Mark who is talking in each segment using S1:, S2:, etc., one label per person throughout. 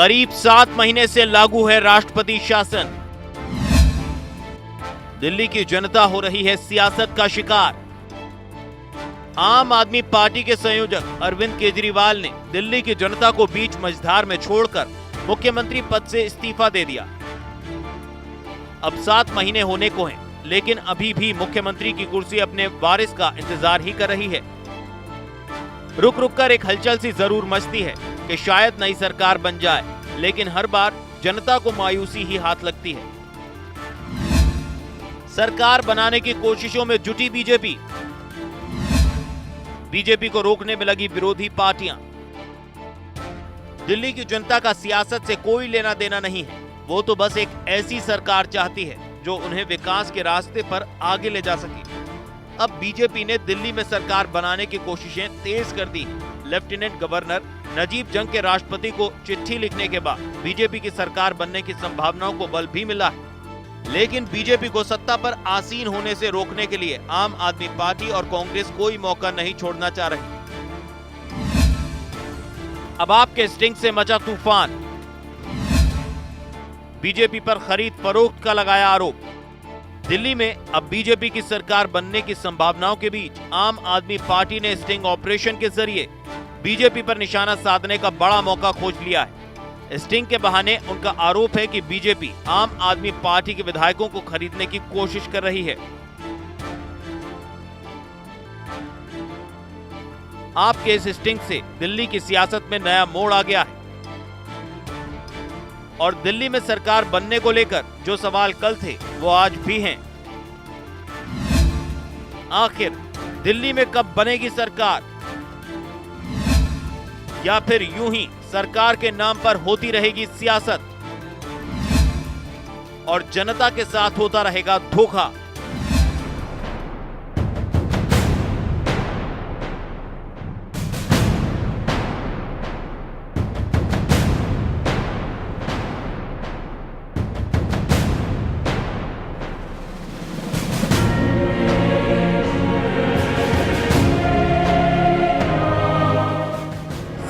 S1: करीब 7 महीने से लागू है राष्ट्रपति शासन। दिल्ली की जनता हो रही है सियासत का शिकार। आम आदमी पार्टी के संयोजक अरविंद केजरीवाल ने दिल्ली की जनता को बीच मझधार में छोड़कर मुख्यमंत्री पद से इस्तीफा दे दिया। अब 7 महीने होने को हैं, लेकिन अभी भी मुख्यमंत्री की कुर्सी अपने वारिस का इंतजार ही कर रही है। रुक रुक कर एक हलचल सी जरूर मचती है कि शायद नई सरकार बन जाए, लेकिन हर बार जनता को मायूसी ही हाथ लगती है। सरकार बनाने की कोशिशों में जुटी बीजेपी। बीजेपी को रोकने में लगी विरोधी पार्टियां। दिल्ली की जनता का सियासत से कोई लेना देना नहीं है। वो तो बस एक ऐसी सरकार चाहती है जो उन्हें विकास के रास्ते पर आगे ले जा सके। अब बीजेपी ने दिल्ली में सरकार बनाने की कोशिशें तेज कर दी। लेफ्टिनेंट गवर्नर नजीब जंग के राष्ट्रपति को चिट्ठी लिखने के बाद बीजेपी की सरकार बनने की संभावनाओं को बल भी मिला है। लेकिन बीजेपी को सत्ता पर आसीन होने से रोकने के लिए आम आदमी पार्टी और कांग्रेस कोई मौका नहीं छोड़ना चाह रही। अब आपके स्टिंग से मचा तूफान। बीजेपी पर खरीद फरोख्त का लगाया आरोप। दिल्ली में अब बीजेपी की सरकार बनने की संभावनाओं के बीच आम आदमी पार्टी ने स्टिंग ऑपरेशन के जरिए बीजेपी पर निशाना साधने का बड़ा मौका खोज लिया है। स्टिंग के बहाने उनका आरोप है कि बीजेपी आम आदमी पार्टी के विधायकों को खरीदने की कोशिश कर रही है। आपके इस स्टिंग से दिल्ली की सियासत में नया मोड़ आ गया है और दिल्ली में सरकार बनने को लेकर जो सवाल कल थे वो आज भी हैं। आखिर दिल्ली में कब बनेगी सरकार, या फिर यूं ही सरकार के नाम पर होती रहेगी सियासत और जनता के साथ होता रहेगा धोखा।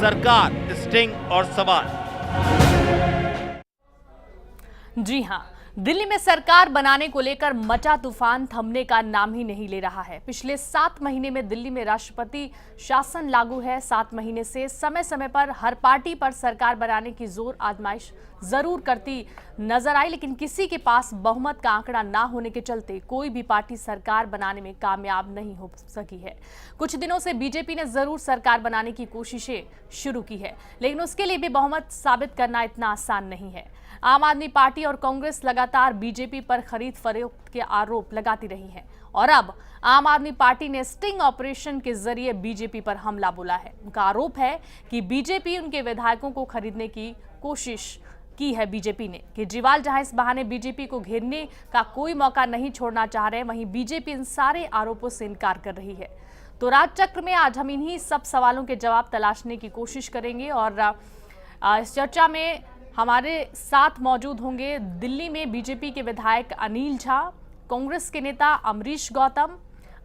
S1: सरकार, स्टिंग और सवाल।
S2: जी हां, दिल्ली में सरकार बनाने को लेकर मचा तूफान थमने का नाम ही नहीं ले रहा है। पिछले 7 महीने में दिल्ली में राष्ट्रपति शासन लागू है। 7 महीने से समय समय पर हर पार्टी पर सरकार बनाने की जोर आजमाइश जरूर करती नजर आई, लेकिन किसी के पास बहुमत का आंकड़ा ना होने के चलते कोई भी पार्टी सरकार बनाने में कामयाब नहीं हो सकी है। कुछ दिनों से बीजेपी ने जरूर सरकार बनाने की कोशिशें शुरू की है, लेकिन उसके लिए भी बहुमत साबित करना इतना आसान नहीं है। आम आदमी पार्टी और कांग्रेस लगातार बीजेपी पर खरीद फरोख्त के आरोप लगाती रही है और अब आम आदमी पार्टी ने स्टिंग ऑपरेशन के जरिए बीजेपी पर हमला बोला है। उनका आरोप है कि बीजेपी उनके विधायकों को खरीदने की कोशिश की है। बीजेपी ने केजरीवाल जहां इस बहाने बीजेपी को घेरने का कोई मौका नहीं छोड़ना चाह रहे, वहीं बीजेपी इन सारे आरोपों से इनकार कर रही है। तो राजचक्र में आज हम इन्हीं सब सवालों के जवाब तलाशने की कोशिश करेंगे और इस चर्चा में हमारे साथ मौजूद होंगे दिल्ली में बीजेपी के विधायक अनिल झा, कांग्रेस के नेता अमरीश गौतम,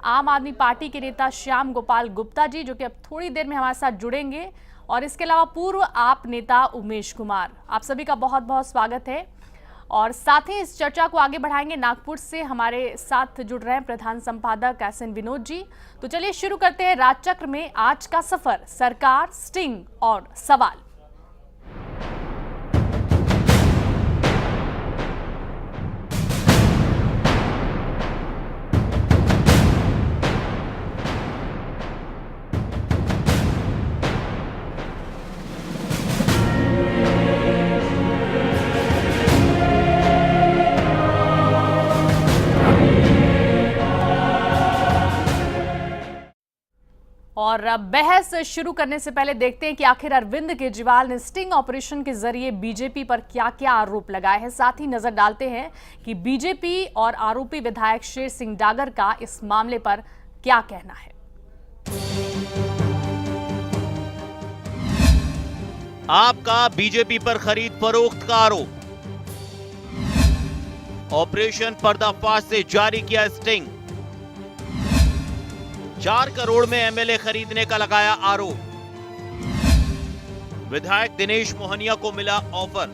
S2: आम आदमी पार्टी के नेता श्याम गोपाल गुप्ता जी, जो कि अब थोड़ी देर में हमारे साथ जुड़ेंगे, और इसके अलावा पूर्व आप नेता उमेश कुमार। आप सभी का बहुत बहुत स्वागत है और साथ ही इस चर्चा को आगे बढ़ाएंगे। नागपुर से हमारे साथ जुड़ रहे हैं प्रधान संपादक एसएन विनोद जी। तो चलिए शुरू करते हैं राजचक्र में आज का सफर, सरकार, स्टिंग और सवाल। और बहस शुरू करने से पहले देखते हैं कि आखिर अरविंद केजरीवाल ने स्टिंग ऑपरेशन के जरिए बीजेपी पर क्या क्या आरोप लगाए हैं। साथ ही नजर डालते हैं कि बीजेपी और आरोपी विधायक शेर सिंह डागर का इस मामले पर क्या कहना है।
S1: आपका बीजेपी पर खरीद फरोख्त का आरोप। ऑपरेशन पर्दाफाश से जारी किया स्टिंग। 4 करोड़ में एमएलए खरीदने का लगाया आरोप। विधायक दिनेश मोहनिया को मिला ऑफर।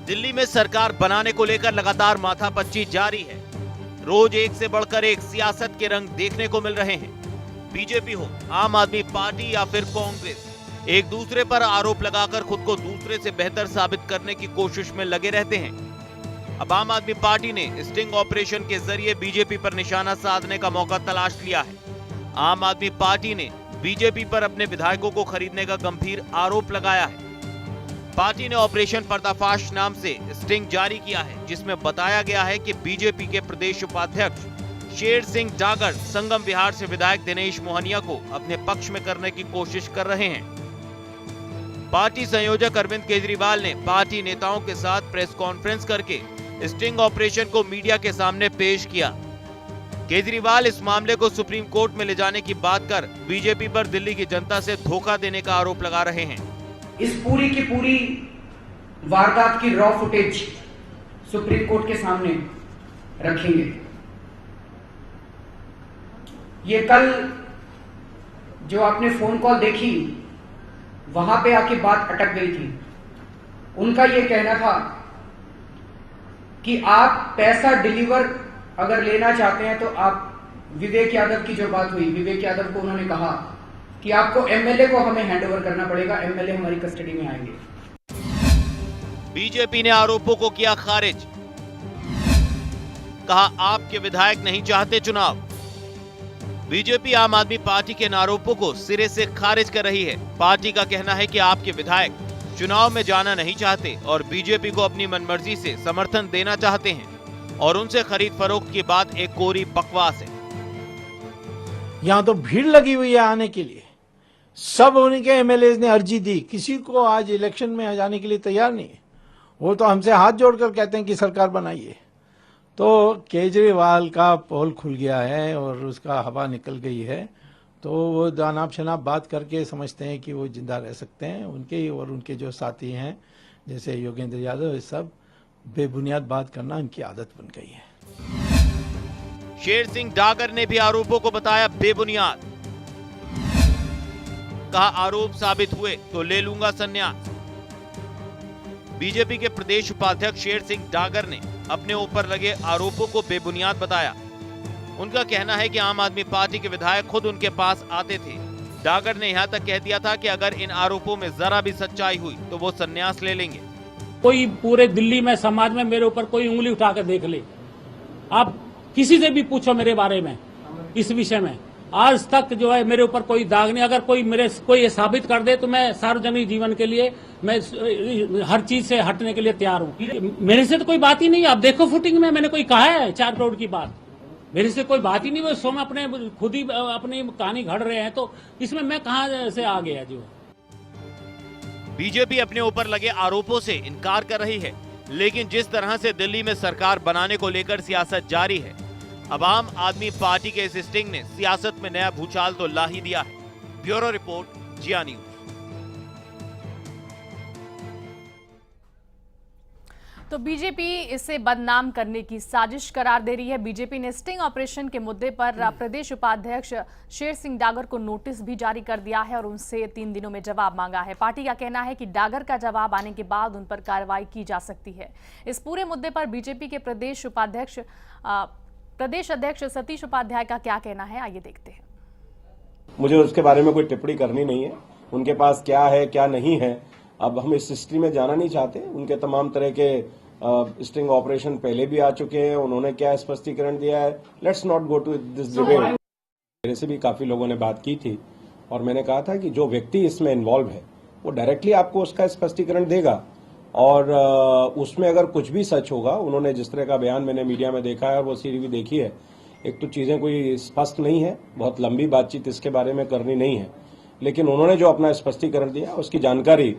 S1: दिल्ली में सरकार बनाने को लेकर लगातार माथापच्ची जारी है। रोज एक से बढ़कर एक सियासत के रंग देखने को मिल रहे हैं। बीजेपी हो, आम आदमी पार्टी या फिर कांग्रेस, एक दूसरे पर आरोप लगाकर खुद को दूसरे से बेहतर साबित करने की कोशिश में लगे रहते हैं। अब आम आदमी पार्टी ने स्टिंग ऑपरेशन के जरिए बीजेपी पर निशाना साधने का मौका तलाश लिया है। आम आदमी पार्टी ने बीजेपी पर अपने विधायकों को खरीदने का गंभीर आरोप लगाया है। पार्टी ने ऑपरेशन पर्दाफाश नाम से स्टिंग जारी किया है, जिसमें बताया गया है कि बीजेपी के प्रदेश उपाध्यक्ष शेर सिंह डागर संगम विहार से विधायक दिनेश मोहनिया को अपने पक्ष में करने की कोशिश कर रहे हैं। पार्टी संयोजक अरविंद केजरीवाल ने पार्टी नेताओं के साथ प्रेस कॉन्फ्रेंस करके स्टिंग ऑपरेशन को मीडिया के सामने पेश किया। केजरीवाल इस मामले को सुप्रीम कोर्ट में ले जाने की बात कर बीजेपी पर दिल्ली की जनता से धोखा देने का आरोप लगा रहे हैं।
S3: इस पूरी की पूरी वारदात की रॉ फुटेज सुप्रीम कोर्ट के सामने रखेंगे। ये कल जो आपने फोन कॉल देखी, वहां पे आके बात अटक गई थी। उनका ये कहना था कि आप पैसा डिलीवर अगर लेना चाहते हैं तो आप विवेक यादव की जो बात हुई, विवेक यादव को उन्होंने कहा कि आपको एमएलए को हमें हैंडओवर करना पड़ेगा, एमएलए हमारी कस्टडी में आएंगे।
S1: बीजेपी ने आरोपों को किया खारिज। कहा आपके विधायक नहीं चाहते चुनाव। बीजेपी आम आदमी पार्टी के इन आरोपों को सिरे से खारिज कर रही है। पार्टी का कहना है कि आपके विधायक चुनाव में जाना नहीं चाहते और बीजेपी को अपनी मनमर्जी से समर्थन देना चाहते हैं और उनसे खरीद फरोख्त की बात एक कोरी बकवास है।
S4: यहाँ तो भीड़ लगी हुई है आने के लिए। सब उनके एमएलए ने अर्जी दी, किसी को आज इलेक्शन में जाने के लिए तैयार नहीं है। वो तो हमसे हाथ जोड़कर कहते हैं कि सरकार बनाइए। तो केजरीवाल का पोल खुल गया है और उसका हवा निकल गई है। तो वो दानाब शनाब बात करके समझते हैं कि वो जिंदा रह सकते हैं। उनके और उनके जो साथी हैं जैसे योगेंद्र यादव, ये सब बेबुनियाद बात करना उनकी आदत बन गई है।
S1: शेर सिंह डागर ने भी आरोपों को बताया बेबुनियाद। कहा आरोप साबित हुए तो ले लूंगा संन्यास। बीजेपी के प्रदेश उपाध्यक्ष शेर सिंह डागर ने अपने ऊपर लगे आरोपों को बेबुनियाद बताया। उनका कहना है कि आम आदमी पार्टी के विधायक खुद उनके पास आते थे। डागर ने यहां तक कह दिया था कि अगर इन आरोपों में जरा भी सच्चाई हुई तो वो संन्यास ले लेंगे।
S5: कोई पूरे दिल्ली में समाज में मेरे ऊपर कोई उंगली उठा कर देख ले, आप किसी से भी पूछो मेरे बारे में, इस विषय में आज तक जो है मेरे ऊपर कोई दाग नहीं। अगर कोई ये साबित कर दे तो मैं सार्वजनिक जीवन के लिए मैं हर चीज से हटने के लिए तैयार हूँ। मेरे से तो कोई बात ही नहीं। आप देखो फुटिंग में मैंने कोई कहा है 4 करोड़ की बात, मेरे से कोई बात ही नहीं। वो स्वयं अपने खुद ही अपनी कहानी घड़ रहे हैं, तो इसमें मैं कहां से आ गया। जो
S1: बीजेपी अपने ऊपर लगे आरोपों से इनकार कर रही है, लेकिन जिस तरह से दिल्ली में सरकार बनाने को लेकर सियासत जारी है, अब आम आदमी पार्टी के इस स्टिंग ने सियासत में नया भूचाल तो ला ही दिया है। ब्यूरो रिपोर्ट, जिया न्यूज।
S2: तो बीजेपी इसे बदनाम करने की साजिश करार दे रही है। बीजेपी ने स्टिंग ऑपरेशन के मुद्दे पर प्रदेश उपाध्यक्ष शेर सिंह डागर को नोटिस भी जारी कर दिया है और उनसे 3 दिनों में जवाब मांगा है। पार्टी का कहना है कि डागर का जवाब आने के बाद उन पर कार्रवाई की जा सकती है। इस पूरे मुद्दे पर बीजेपी के प्रदेश अध्यक्ष सतीश उपाध्याय का क्या कहना है, आइए देखते हैं।
S6: मुझे उसके बारे में कोई टिप्पणी करनी नहीं है। उनके पास क्या है क्या नहीं है, अब हम इस हिस्ट्री में जाना नहीं चाहते। उनके तमाम तरह के स्टिंग ऑपरेशन पहले भी आ चुके हैं, उन्होंने क्या स्पष्टीकरण दिया है। Let's not go to this debate. मेरे से भी काफी लोगों ने बात की थी और मैंने कहा था कि जो व्यक्ति इसमें इन्वॉल्व है वो डायरेक्टली आपको उसका स्पष्टीकरण देगा और उसमें अगर कुछ भी सच होगा, उन्होंने जिस तरह का बयान मैंने मीडिया में देखा है और वो सीरीज भी देखी है, एक तो चीजें कोई स्पष्ट नहीं है, बहुत लंबी बातचीत इसके बारे में करनी नहीं है, लेकिन उन्होंने जो अपना स्पष्टीकरण दिया उसकी जानकारी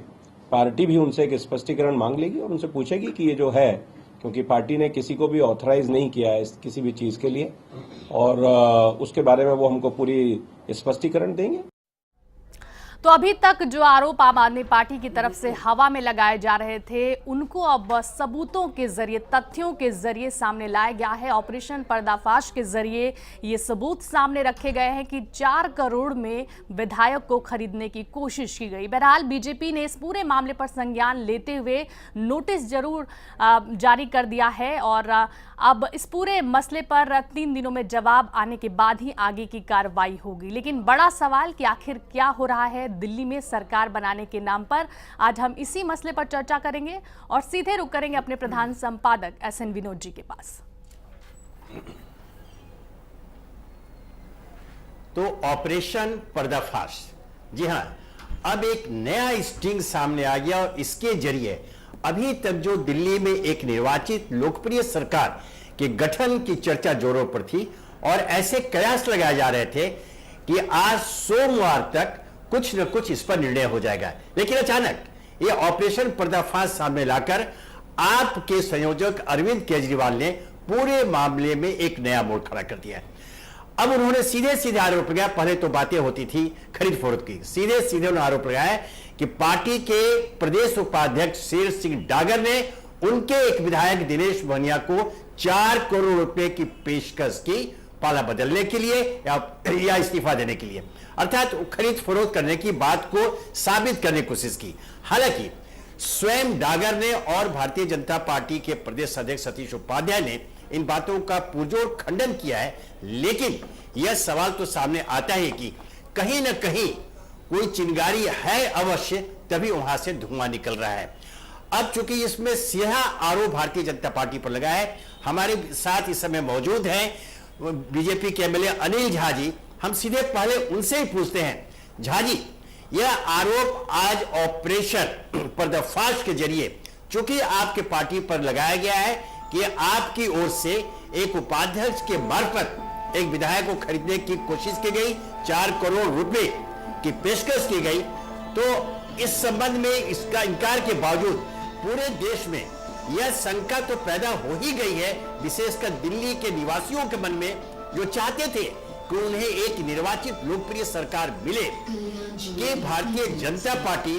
S6: पार्टी भी उनसे एक स्पष्टीकरण मांग लेगी और उनसे पूछेगी कि ये जो है, क्योंकि पार्टी ने किसी को भी ऑथराइज नहीं किया है किसी भी चीज के लिए, और उसके बारे में वो हमको पूरी स्पष्टीकरण देंगे।
S2: तो अभी तक जो आरोप आम आदमी पार्टी की तरफ से हवा में लगाए जा रहे थे, उनको अब सबूतों के जरिए, तथ्यों के जरिए सामने लाया गया है। ऑपरेशन पर्दाफाश के जरिए ये सबूत सामने रखे गए हैं कि 4 करोड़ में विधायक को खरीदने की कोशिश की गई। बहरहाल बीजेपी ने इस पूरे मामले पर संज्ञान लेते हुए नोटिस जरूर जारी कर दिया है और अब इस पूरे मसले पर 3 दिनों में जवाब आने के बाद ही आगे की कार्रवाई होगी। लेकिन बड़ा सवाल कि आखिर क्या हो रहा है दिल्ली में सरकार बनाने के नाम पर, आज हम इसी मसले पर चर्चा करेंगे और सीधे रुक करेंगे अपने प्रधान संपादक SN विनोद जी के पास।
S7: तो ऑपरेशन पर्दाफाश, जी हां, अब एक नया स्टिंग सामने आ गया और इसके जरिए अभी तक जो दिल्ली में एक निर्वाचित लोकप्रिय सरकार के गठन की चर्चा जोरों पर थी और ऐसे कयास लगाए जा रहे थे कि आज सोमवार तक कुछ न कुछ इस पर निर्णय हो जाएगा, लेकिन अचानक ये ऑपरेशन पर्दाफाश सामने लाकर आपके संयोजक अरविंद केजरीवाल ने पूरे मामले में एक नया मोड़ खड़ा कर दिया है। अब उन्होंने सीधे सीधे आरोप लगाया, पहले तो बातें होती थी खरीद फरोख्त की, सीधे सीधे उन्होंने आरोप लगाया कि पार्टी के प्रदेश उपाध्यक्ष शेर सिंह डागर ने उनके एक विधायक दिनेश मोहनिया को 4 करोड़ रुपए की पेशकश की पाला बदलने के लिए या इस्तीफा देने के लिए, अर्थात खरीद फरोख्त करने की बात को साबित करने की कोशिश की। हालांकि स्वयं डागर ने और भारतीय जनता पार्टी के प्रदेश अध्यक्ष सतीश उपाध्याय ने इन बातों का पुरजोर खंडन किया है, लेकिन यह सवाल तो सामने आता है कि कहीं ना कहीं कोई चिंगारी है अवश्य, तभी वहां से धुआं निकल रहा है। अब चूंकि इसमें सीधा आरोप भारतीय जनता पार्टी पर लगा है, हमारे साथ इस समय मौजूद हैं बीजेपी के एमएलए अनिल झा जी। हम सीधे पहले उनसे ही पूछते हैं, झा जी, यह आरोप आज ऑपरेशन पर्दाफाश के जरिए चूंकि आपके पार्टी पर लगाया गया है कि आपकी ओर से एक उपाध्यक्ष के मार्फत एक विधायक को खरीदने की कोशिश की गई, 4 करोड़ रुपए की पेशकश की गई, तो इस संबंध में इसका इनकार के बावजूद पूरे देश में यह शंका तो पैदा हो ही गई है, विशेषकर दिल्ली के निवासियों के मन में, जो चाहते थे कि उन्हें एक निर्वाचित लोकप्रिय सरकार मिले, कि भारतीय जनता पार्टी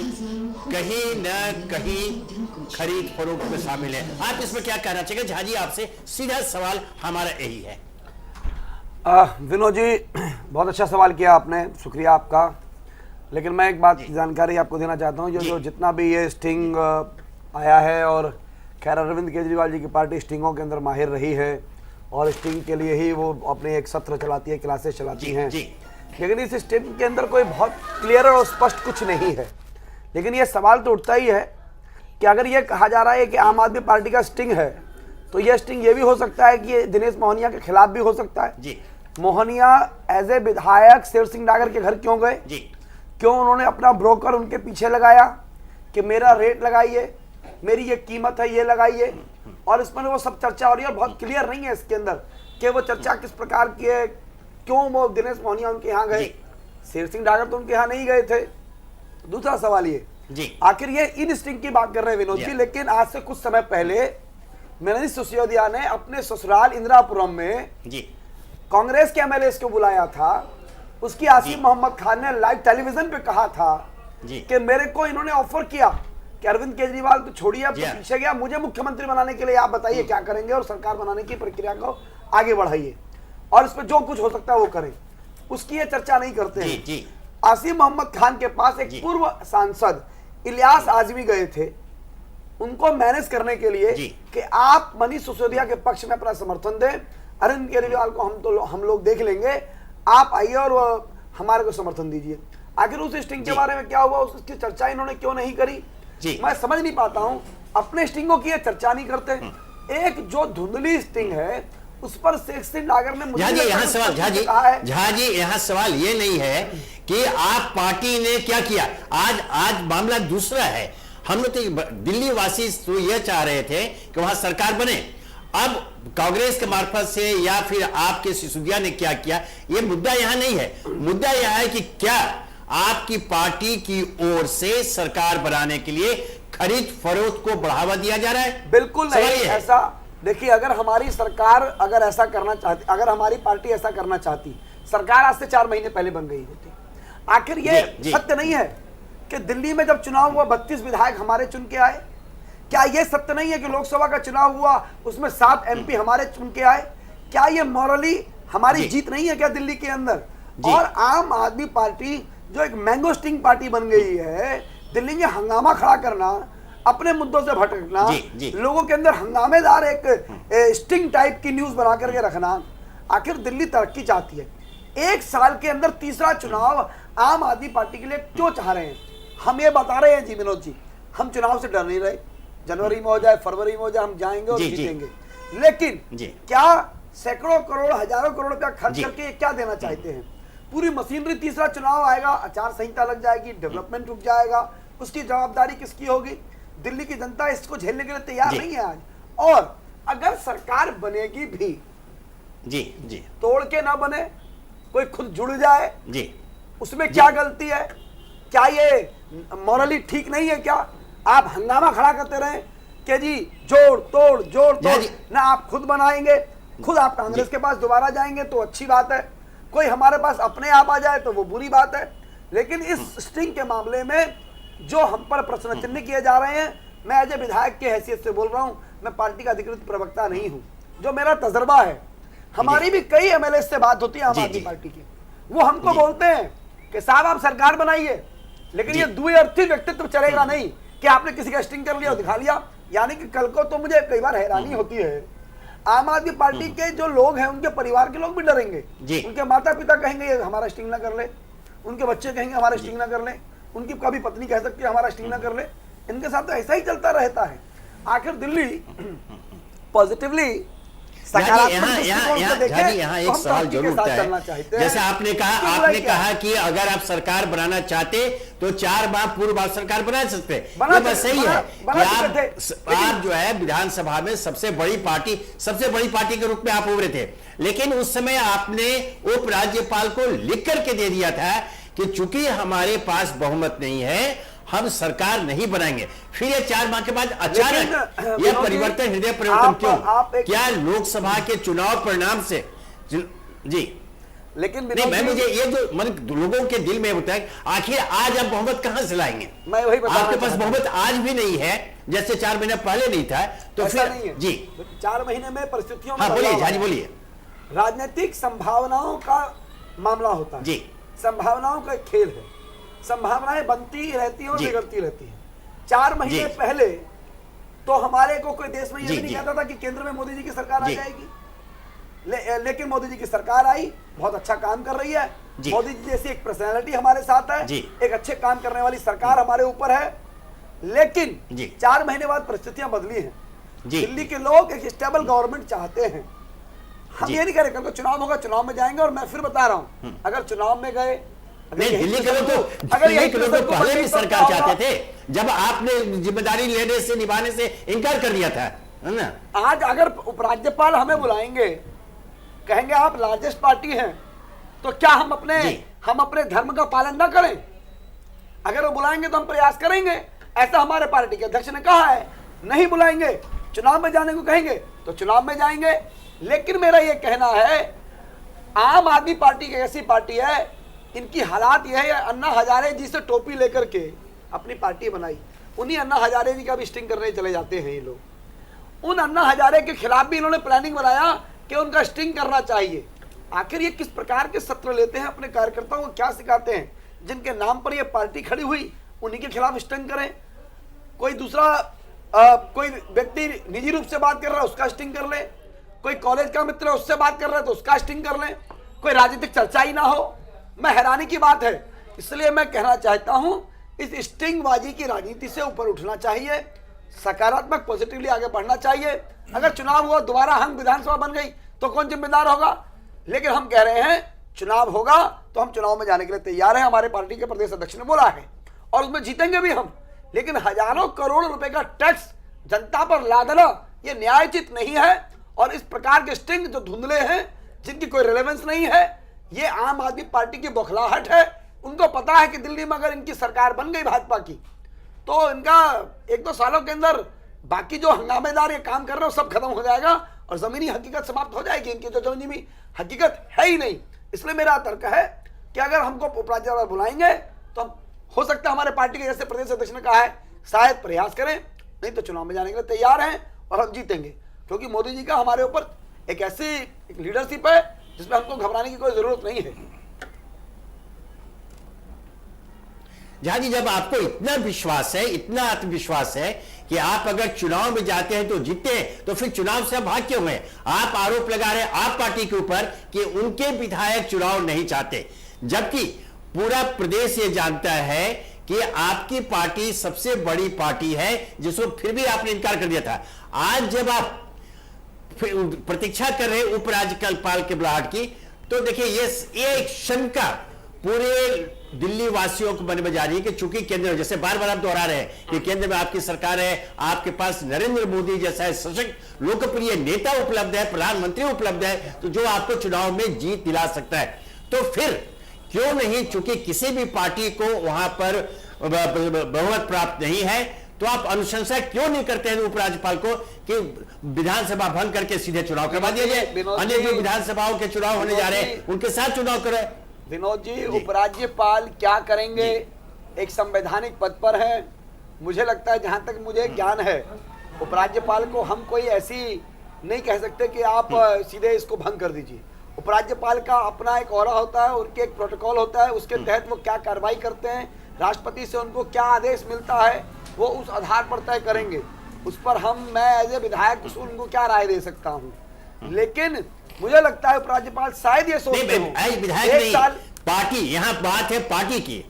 S7: कहीं न कहीं खरीद फरोख्त में शामिल है। आप इसमें क्या कहना चाहिए? झा जी, आपसे सीधा सवाल हमारा यही है।
S8: विनोद जी, बहुत अच्छा सवाल किया आपने, शुक्रिया आपका। लेकिन मैं एक बात की जानकारी आपको देना चाहता हूँ, जो जितना भी ये स्टिंग आया है, और खैर अरविंद केजरीवाल जी की पार्टी स्टिंगों के अंदर माहिर रही है और स्टिंग के लिए ही वो अपने एक सत्र चलाती है, क्लासेस चलाती हैं, लेकिन इस स्टिंग के अंदर कोई बहुत क्लियर और स्पष्ट कुछ नहीं है। लेकिन ये सवाल तो उठता ही है कि अगर ये कहा जा रहा है कि आम आदमी पार्टी का स्टिंग है, तो यह स्टिंग ये भी हो सकता है कि दिनेश मोहनिया के खिलाफ भी हो सकता है जी। मोहनिया एज ए विधायक शेर सिंह डागर के घर क्यों गए जी? क्यों उन्होंने अपना ब्रोकर उनके पीछे लगाया कि मेरा रेट लगाइए, मेरी ये कीमत है, ये लगाइए, और इसमें वो सब चर्चा हो रही है। बहुत क्लियर नहीं है इसके अंदर कि वो चर्चा किस प्रकार की है, क्यों वो दिनेश मोहनिया उनके यहाँ गए, शेर सिंह डागर तो उनके यहाँ नहीं गए थे। दूसरा सवाल ये जी, आखिर ये इन स्टिंग की बात कर रहे हैं विनोद जी, लेकिन आज से कुछ समय पहले मनीष सिसोदिया ने अपने ससुराल इंदिरापुरम में जी कांग्रेस के एमएलए को बुलाया था। उसकी आसिफ मोहम्मद खान ने लाइव टेलीविजन पे कहा था कि मेरे को इन्होंने ऑफर किया कि अरविंद केजरीवाल तो छोड़िए, अब तो पीछे गया, मुझे मुख्यमंत्री बनाने के लिए आप बताइए क्या करेंगे और सरकार बनाने की प्रक्रिया को आगे बढ़ाइए और इस पर जो कुछ हो सकता है वो करें। उसकी ये चर्चा नहीं करते हैं। आसिफ मोहम्मद खान के पास एक पूर्व सांसद इलियास आजमी गए थे उनको मैनेज करने के लिए कि आप मनीष सिसोदिया के पक्ष में अपना समर्थन दें, अरविंद केजरीवाल को हम लोग देख लेंगे, आप आइए और हमारे को समर्थन दीजिए। आखिर उस स्टिंग के बारे में क्या हुआ, उसकी चर्चा इन्होंने क्यों नहीं करी? मैं समझ नहीं पाता हूं, अपने स्टिंगों की चर्चा नहीं करते। एक जो धुंधली स्टिंग है उस पर शेर सिंह डागर ने मुझे
S7: यहाँ सवाल झा जी यहाँ सवाल ये नहीं है कि आप पार्टी ने क्या किया, आज मामला दूसरा है। हम लोग तो दिल्ली वासी तो यह चाह रहे थे कि वहां सरकार बने। अब कांग्रेस के मार्फत से या फिर आपके सिसोदिया ने क्या किया, यह मुद्दा यहां नहीं है। मुद्दा यह है कि क्या आपकी पार्टी की ओर से सरकार बनाने के लिए खरीद फरोख्त को बढ़ावा दिया जा रहा है?
S8: बिल्कुल नहीं। ऐसा देखिए, अगर हमारी सरकार अगर ऐसा करना चाहती, अगर हमारी पार्टी ऐसा करना चाहती, सरकार आज से 4 महीने पहले बन गई होती। आखिर ये
S7: जी।
S8: सत्य नहीं है कि दिल्ली में जब चुनाव हुआ 32 विधायक हमारे चुन के आए? क्या ये सत्य नहीं है कि लोकसभा का चुनाव हुआ उसमें 7 MP हमारे चुन के आए? क्या ये मॉरली हमारी जीत नहीं है क्या दिल्ली के अंदर? और आम आदमी पार्टी जो एक मैंगो स्टिंग पार्टी बन गई है, दिल्ली में हंगामा खड़ा करना, अपने मुद्दों से भटकना, लोगों के अंदर हंगामेदार एक स्टिंग टाइप की न्यूज बना करके रखना। आखिर दिल्ली तरक्की चाहती है, 1 साल के अंदर तीसरा चुनाव आम आदमी पार्टी के लिए क्यों चाह रहे हैं? हम ये बता रहे हैं जी विनोद जी, हम चुनाव से डर नहीं रहे, जनवरी में हो जाए फरवरी में हो जाए हम जाएंगे और जीतेंगे। लेकिन क्या सैकड़ों करोड़ हजारों करोड़ रुपया खर्च करके क्या देना चाहते हैं? पूरी मशीनरी, तीसरा चुनाव आएगा, आचार संहिता लग जाएगी, डेवलपमेंट रुक जाएगा, उसकी जवाबदारी किसकी होगी? दिल्ली की जनता इसको झेलने के लिए तैयार नहीं है आज। और अगर सरकार बनेगी भी तोड़ के ना बने, कोई खुद जुड़ जाए, उसमें क्या गलती है? क्या ये मॉरली ठीक नहीं है क्या? आप हंगामा खड़ा करते रहे कि जी जोड़ तोड़ ना, आप खुद बनाएंगे, खुद आप कांग्रेस के पास दोबारा जाएंगे तो अच्छी बात है, कोई हमारे पास अपने आप आ जाए तो वो बुरी बात है। लेकिन इस स्टिंग के मामले में जो हम पर प्रश्न चिन्ह किए जा रहे हैं, मैं एज ए विधायक की हैसियत से बोल रहा हूं, मैं पार्टी का अधिकृत प्रवक्ता नहीं हूं, जो मेरा तजर्बा है, हमारी भी कई MLA से बात होती है आम आदमी पार्टी की, वो हमको बोलते हैं कि साहब आप सरकार बनाइए, लेकिन ये द्विअर्थी व्यक्तित्व चलेगा नहीं कि आपने किसी का स्टिंग कर लिया और दिखा लिया। यानी कि कल को तो मुझे कई बार हैरानी होती है, आम आदमी पार्टी के जो लोग हैं उनके परिवार के लोग भी डरेंगे, उनके माता पिता कहेंगे ये हमारा स्टिंग ना कर ले, उनके बच्चे कहेंगे हमारा स्टिंग ना कर ले, उनकी कभी पत्नी कह सकती है हमारा स्टिंग ना कर ले। इनके साथ तो ऐसा ही चलता रहता है। आखिर दिल्ली पॉजिटिवली
S7: यहाँ एक सवाल जरूर उठता है, जैसे आपने कहा कि अगर आप सरकार बनाना चाहते तो 4 बार पूर्व बार सरकार बना सकते, ये बस सही है कि आप जो है विधानसभा में सबसे बड़ी पार्टी के रूप में आप उभरे थे, लेकिन उस समय आपने उप राज्यपाल को लिख करके दे दिया था कि चूंकि हमारे पास बहुमत नहीं है हम सरकार नहीं बनाएंगे। फिर ये 4 माह के बाद अचानक ये परिवर्तन, हृदय परिवर्तन क्यों? क्या लोकसभा के चुनाव परिणाम से? जी
S8: लेकिन
S7: नहीं, मुझे ये जो लोगों के दिल में होता है, आखिर आज आप बहुमत कहां से लाएंगे?
S8: मैं वही बता,
S7: आपके पास बहुमत आज भी नहीं है, जैसे 4 महीने पहले नहीं था, तो फिर
S8: नहीं है।
S7: जी
S8: 4 महीने में परिस्थितियों में
S7: बोलिए
S8: राजनीतिक संभावनाओं का मामला होता है, संभावनाओं का एक खेल है, संभावनाएं बनती रहती हैं और बिगड़ती रहती हैं। 4 महीने पहले तो हमारे को कोई देश में ये भी नहीं कहता था कि केंद्र में मोदी जी की सरकार आ जाएगी, लेकिन मोदी जी की सरकार आई, बहुत अच्छा काम कर रही है, मोदी जी जैसी एक पर्सनैलिटी हमारे साथ है, एक अच्छे काम करने वाली सरकार हमारे ऊपर है। लेकिन 4 महीने बाद परिस्थितियां बदली हैं, दिल्ली के लोग एक स्टेबल गवर्नमेंट चाहते हैं। हम ये नहीं कह रहे कल को चुनाव होगा, चुनाव में जाएंगे, और मैं फिर बता रहा हूं अगर चुनाव में गए,
S7: दिल्ली के लोग तो पहले भी सरकार चाहते थे, जब आपने जिम्मेदारी लेने से निभाने से इनकार कर दिया था, है ना?
S8: आज अगर उपराज्यपाल हमें बुलाएंगे, कहेंगे आप लार्जेस्ट पार्टी हैं, तो क्या हम अपने धर्म का पालन ना करें? अगर वो बुलाएंगे तो हम प्रयास करेंगे, ऐसा हमारे पार्टी के अध्यक्ष ने कहा है। नहीं बुलाएंगे, चुनाव में जाने को कहेंगे तो चुनाव में जाएंगे। लेकिन मेरा ये कहना है, आम आदमी पार्टी की ऐसी पार्टी है, इनकी हालात यह है, अन्ना हजारे जी से टोपी लेकर के अपनी पार्टी बनाई, उन्हीं अन्ना हजारे जी का भी स्टिंग करने चले जाते हैं ये लोग। उन अन्ना हजारे के खिलाफ भी इन्होंने प्लानिंग बनाया कि उनका स्टिंग करना चाहिए। आखिर ये किस प्रकार के सत्र लेते हैं, अपने कार्यकर्ताओं को क्या सिखाते हैं? जिनके नाम पर ये पार्टी खड़ी हुई उन्हीं के खिलाफ स्टिंग करें, कोई दूसरा कोई व्यक्ति निजी रूप से बात कर रहा है उसका स्टिंग कर ले, कोई कॉलेज का मित्र है उससे बात कर रहा है तो उसका स्टिंग कर ले, कोई राजनीतिक चर्चा ही ना हो। मैं हैरानी की बात है, इसलिए मैं कहना चाहता हूं इस स्टिंगबाजी की राजनीति से ऊपर उठना चाहिए, सकारात्मक पॉजिटिवली आगे बढ़ना चाहिए। अगर चुनाव हुआ, दोबारा हम विधानसभा बन गई तो कौन जिम्मेदार होगा? लेकिन हम कह रहे हैं चुनाव होगा तो हम चुनाव में जाने के लिए तैयार हैं, हमारे पार्टी के प्रदेश अध्यक्ष ने बोला है, और उसमें जीतेंगे भी हम। लेकिन हजारों करोड़ रुपए का टैक्स जनता पर लादना यह न्यायोचित नहीं है, और इस प्रकार के स्टिंग जो धुंधले हैं, जिनकी कोई रिलेवेंस नहीं है, ये आम आदमी पार्टी की बौखलाहट है। उनको पता है कि दिल्ली में अगर इनकी सरकार बन गई भाजपा की, तो इनका 1-2 सालों के अंदर बाकी जो हंगामेदार ये काम कर रहे हो सब खत्म हो जाएगा और जमीनी हकीकत समाप्त हो जाएगी। इनकी तो जमीनी हकीकत है ही नहीं। इसलिए मेरा तर्क है कि अगर हमको उपराज्यपाल बुलाएंगे तो हम, हो सकता है हमारे पार्टी के जैसे प्रदेश अध्यक्ष ने कहा है, शायद प्रयास करें, नहीं तो चुनाव में जाने के लिए तैयार हैं और हम जीतेंगे, क्योंकि मोदी जी का हमारे ऊपर एक ऐसी लीडरशिप है जिसमें हमको घबराने की कोई जरूरत नहीं है।
S7: जहां जी, जब आपको इतना विश्वास है, इतना आत्मविश्वास है कि आप अगर चुनाव में जाते हैं तो जीतते हैं, तो फिर चुनाव से भाग क्यों गए? आप आरोप लगा रहे हैं आप पार्टी के ऊपर कि उनके विधायक चुनाव नहीं चाहते, जबकि पूरा प्रदेश ये जानता है कि आपकी पार्टी सबसे बड़ी पार्टी है, जिसको फिर भी आपने इनकार कर दिया था। आज जब आप प्रतीक्षा कर रहे हैं उपराज्यपाल के बुलाहट की, तो देखिए ये एक शंका पूरे दिल्ली वासियों को मन में जा रही है कि चूंकि केंद्र में, जैसे बार बार आप दोहरा रहे हैं कि केंद्र में आपकी सरकार है, आपके पास नरेंद्र मोदी जैसा सशक्त लोकप्रिय नेता उपलब्ध है, प्रधानमंत्री उपलब्ध है, तो जो आपको चुनाव में जीत दिला सकता है, तो फिर क्यों नहीं, चूंकि किसी भी पार्टी को वहां पर बहुमत प्राप्त नहीं है, तो आप अनुशंसा क्यों नहीं करते हैं उपराज्यपाल को कि विधानसभा भंग करके सीधे चुनाव करवा दिया जाए? अन्य जो विधानसभाओं के चुनाव होने जा रहे हैं उनके साथ चुनाव करें।
S8: विनोद जी, उपराज्यपाल क्या करेंगे? एक संवैधानिक पद पर है। मुझे लगता है, जहां तक मुझे ज्ञान है, उपराज्यपाल को हम कोई ऐसी नहीं कह सकते कि आप सीधे इसको भंग कर दीजिए। उपराज्यपाल का अपना एक ऑरा होता है, उनके एक प्रोटोकॉल होता है, उसके तहत वो क्या कार्रवाई करते हैं, राष्ट्रपति से उनको क्या आदेश मिलता है, वो उस आधार पर तय करेंगे। उस पर मैं एज ए विधायक उनको क्या राय दे सकता हूँ? लेकिन मुझे लगता है उपराज्यपाल शायद ये सोचते हो
S7: विधायक एक साल पार्टी, यहाँ बात है पार्टी की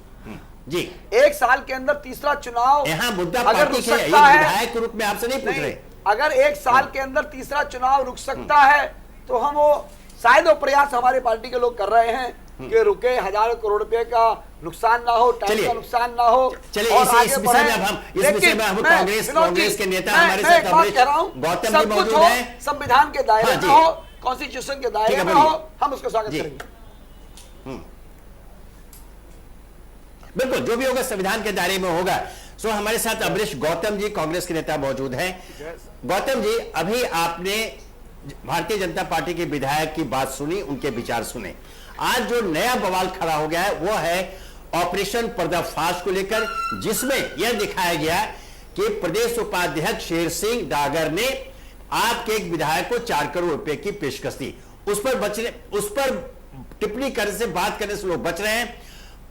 S7: जी,
S8: एक साल के अंदर तीसरा चुनाव,
S7: यहाँ मुद्दा
S8: अगर
S7: पार्टी
S8: रुक
S7: के
S8: सकता है,
S7: विधायक के रूप में आपसे नहीं पूछ रहे,
S8: अगर एक साल के अंदर तीसरा चुनाव रुक सकता है तो हम वो शायद वो प्रयास हमारे पार्टी के लोग कर रहे हैं कि रुके, हजारों करोड़ रुपए का नुकसान ना हो, टाइम का नुकसान ना हो।
S7: चलिए इस विषय में हम कांग्रेस के नेता हमारे साथ गौतम जी मौजूद हैं।
S8: संविधान के दायरे में हो, कॉन्स्टिट्यूशन के दायरे में हो, हम उसका स्वागत करेंगे।
S7: बिल्कुल, जो भी होगा संविधान के दायरे में होगा। सो हमारे साथ अमरीश गौतम जी कांग्रेस के नेता मौजूद हैं। गौतम जी, अभी आपने भारतीय जनता पार्टी के विधायक की बात सुनी, उनके विचार सुने। आज जो नया बवाल खड़ा हो गया है वो है ऑपरेशन पर्दाफाश को लेकर, जिसमें यह दिखाया गया कि प्रदेश उपाध्यक्ष शेर सिंह डागर ने आपके एक विधायक को 4 करोड़ रुपए की पेशकश दी। उस पर टिप्पणी करने से, बात करने से लोग बच रहे हैं।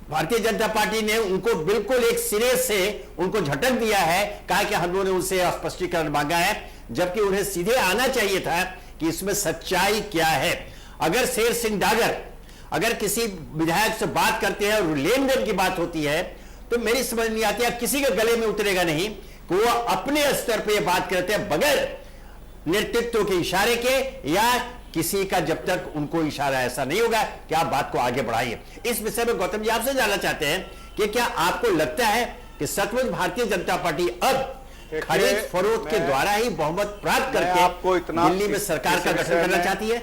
S7: भारतीय जनता पार्टी ने उनको बिल्कुल एक सिरे से उनको झटक दिया है, कहा कि हम लोगों ने उनसे स्पष्टीकरण मांगा है, जबकि उन्हें सीधे आना चाहिए था कि इसमें सच्चाई क्या है। अगर शेर सिंह डागर अगर किसी विधायक से बात करते हैं और लेन देन की बात होती है, तो मेरी समझ नहीं आती है, किसी के गले में उतरेगा नहीं कि वो अपने स्तर पर यह बात करते हैं बगैर नेतृत्व के इशारे के, या किसी का जब तक उनको इशारा ऐसा नहीं होगा कि आप बात को आगे बढ़ाइए। इस विषय में गौतम जी आपसे जानना चाहते हैं कि क्या आपको लगता है कि सचमुच भारतीय जनता पार्टी अब खरीद फरोख्त के द्वारा ही बहुमत प्राप्त करके दिल्ली में सरकार का गठन करना चाहती है?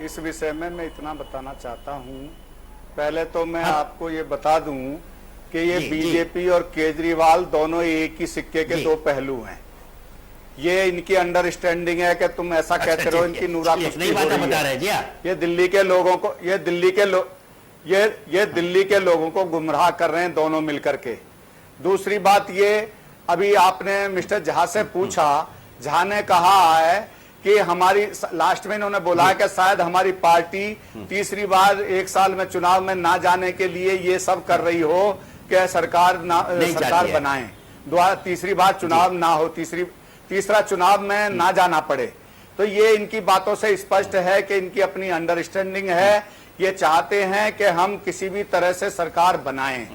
S9: इस विषय में मैं इतना बताना चाहता हूं। पहले तो मैं आपको ये बता दूं कि ये बीजेपी और केजरीवाल दोनों एक ही सिक्के के दो पहलू हैं। ये इनकी अंडरस्टैंडिंग है कि तुम ऐसा कहते रहो, इनकी नूरा कुश्ती हो रही है। ये दिल्ली के लोगों को ये दिल्ली के लोगों को गुमराह कर रहे हैं दोनों मिलकर के। दूसरी बात, ये अभी आपने मिस्टर झा से पूछा, झा ने कहा है कि हमारी लास्ट में इन्होंने बोला है कि शायद हमारी पार्टी तीसरी बार 1 साल में चुनाव में ना जाने के लिए ये सब कर रही हो कि सरकार बनाए, तीसरी बार चुनाव ना हो, तीसरा चुनाव में ना जाना पड़े। तो ये इनकी बातों से स्पष्ट है कि इनकी अपनी अंडरस्टैंडिंग है, ये चाहते हैं कि हम किसी भी तरह से सरकार बनाएं।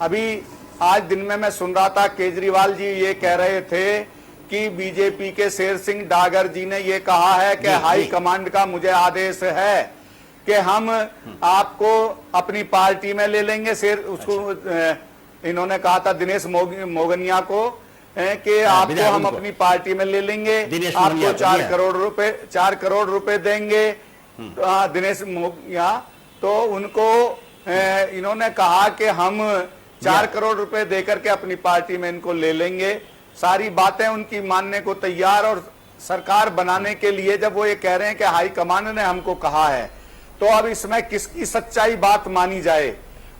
S9: अभी आज दिन में मैं सुन रहा था केजरीवाल जी ये कह रहे थे कि बीजेपी के शेर सिंह डागर जी ने ये कहा है कि हाई कमांड का मुझे आदेश है कि हम आपको अपनी पार्टी में ले लेंगे। इन्होंने कहा था दिनेश मोगनिया को कि आपको हम अपनी पार्टी में ले लेंगे, आपको 4 करोड़ रुपए देंगे। दिनेश मोगनिया, तो उनको इन्होंने कहा कि हम 4 करोड़ रुपए देकर के अपनी पार्टी में इनको ले लेंगे। सारी बातें उनकी मानने को तैयार, और सरकार बनाने के लिए जब वो ये कह रहे हैं कि हाईकमान ने हमको कहा है, तो अब इसमें किसकी सच्चाई बात मानी जाए?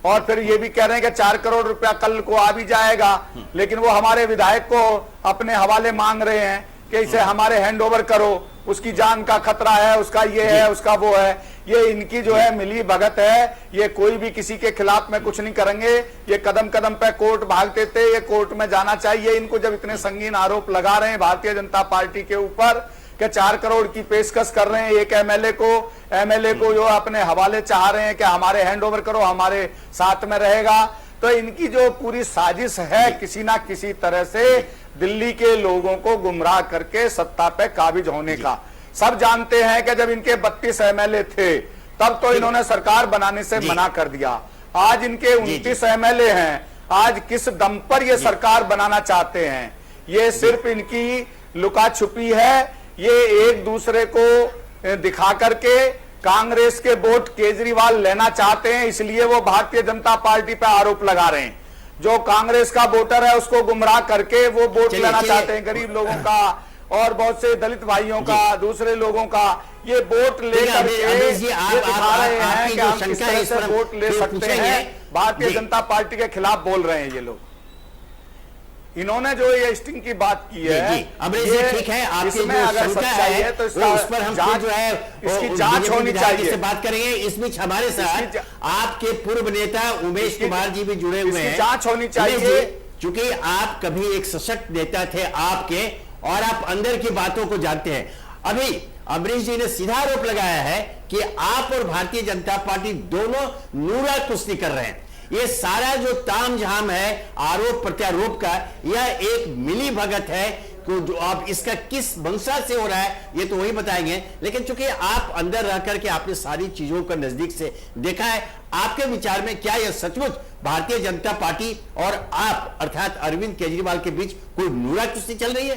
S9: और फिर ये भी कह रहे हैं कि 4 करोड़ रुपया कल को आ भी जाएगा, लेकिन वो हमारे विधायक को अपने हवाले मांग रहे हैं कि इसे हमारे हैंड ओवर करो, उसकी जान का खतरा है, उसका ये है, उसका वो है। ये इनकी जो है मिली भगत है। ये कोई भी किसी के खिलाफ में कुछ नहीं करेंगे। ये कदम कदम पे कोर्ट भागते थे, ये कोर्ट में जाना चाहिए इनको। जब इतने संगीन आरोप लगा रहे हैं भारतीय जनता पार्टी के ऊपर कि 4 करोड़ की पेशकश कर रहे हैं एक एमएलए को जो अपने हवाले चाह रहे हैं कि हमारे हैंड ओवर करो, हमारे साथ में रहेगा, तो इनकी जो पूरी साजिश है किसी ना किसी तरह से दिल्ली के लोगों को गुमराह करके सत्ता पे काबिज होने का। सब जानते हैं कि जब इनके 32 एमएलए थे तब तो इन्होंने सरकार बनाने से मना कर दिया। आज इनके 29 एमएलए हैं। आज किस दम पर ये सरकार बनाना चाहते हैं? ये सिर्फ इनकी लुका छुपी है। ये एक दूसरे को दिखा करके कांग्रेस के वोट केजरीवाल लेना चाहते हैं, इसलिए वो भारतीय जनता पार्टी पे आरोप लगा रहे हैं। जो कांग्रेस का वोटर है उसको गुमराह करके वो वोट लेना चाहते हैं, गरीब लोगों का और बहुत से दलित भाइयों का, दूसरे लोगों का। ये वोट लेकर के दिखा रहे हैं कि हम किस तरह से वोट ले सकते हैं। भारतीय जनता पार्टी के खिलाफ बोल रहे हैं ये लोग। इन्होंने जो ये स्टिंग की बात की है,
S7: ठीक है, आपकी जो
S9: अगर सच्चाई है तो
S7: उस पर हम
S9: जांच
S7: जो है
S9: इसकी जांच होनी चाहिए।
S7: से बात करेंगे। इस बीच हमारे साथ आपके पूर्व नेता उमेश कुमार जी भी जुड़े हुए हैं।
S9: जांच होनी चाहिए,
S7: क्योंकि आप कभी एक सशक्त नेता थे आपके, और आप अंदर की बातों को जानते हैं। अभी अमरीश जी ने सीधा आरोप लगाया है कि आप और भारतीय जनता पार्टी दोनों नूरा कुश्ती कर रहे हैं। ये सारा जो तामझाम है आरोप प्रत्यारोप का, यह एक मिली भगत है। जो आप इसका किस मंशा से हो रहा है ये तो वही बताएंगे, लेकिन चूंकि आप अंदर रह करके आपने सारी चीजों को नजदीक से देखा है, आपके विचार में क्या यह सचमुच भारतीय जनता पार्टी और आप अर्थात अरविंद केजरीवाल के बीच कोई नूरा कुश्ती चल रही है?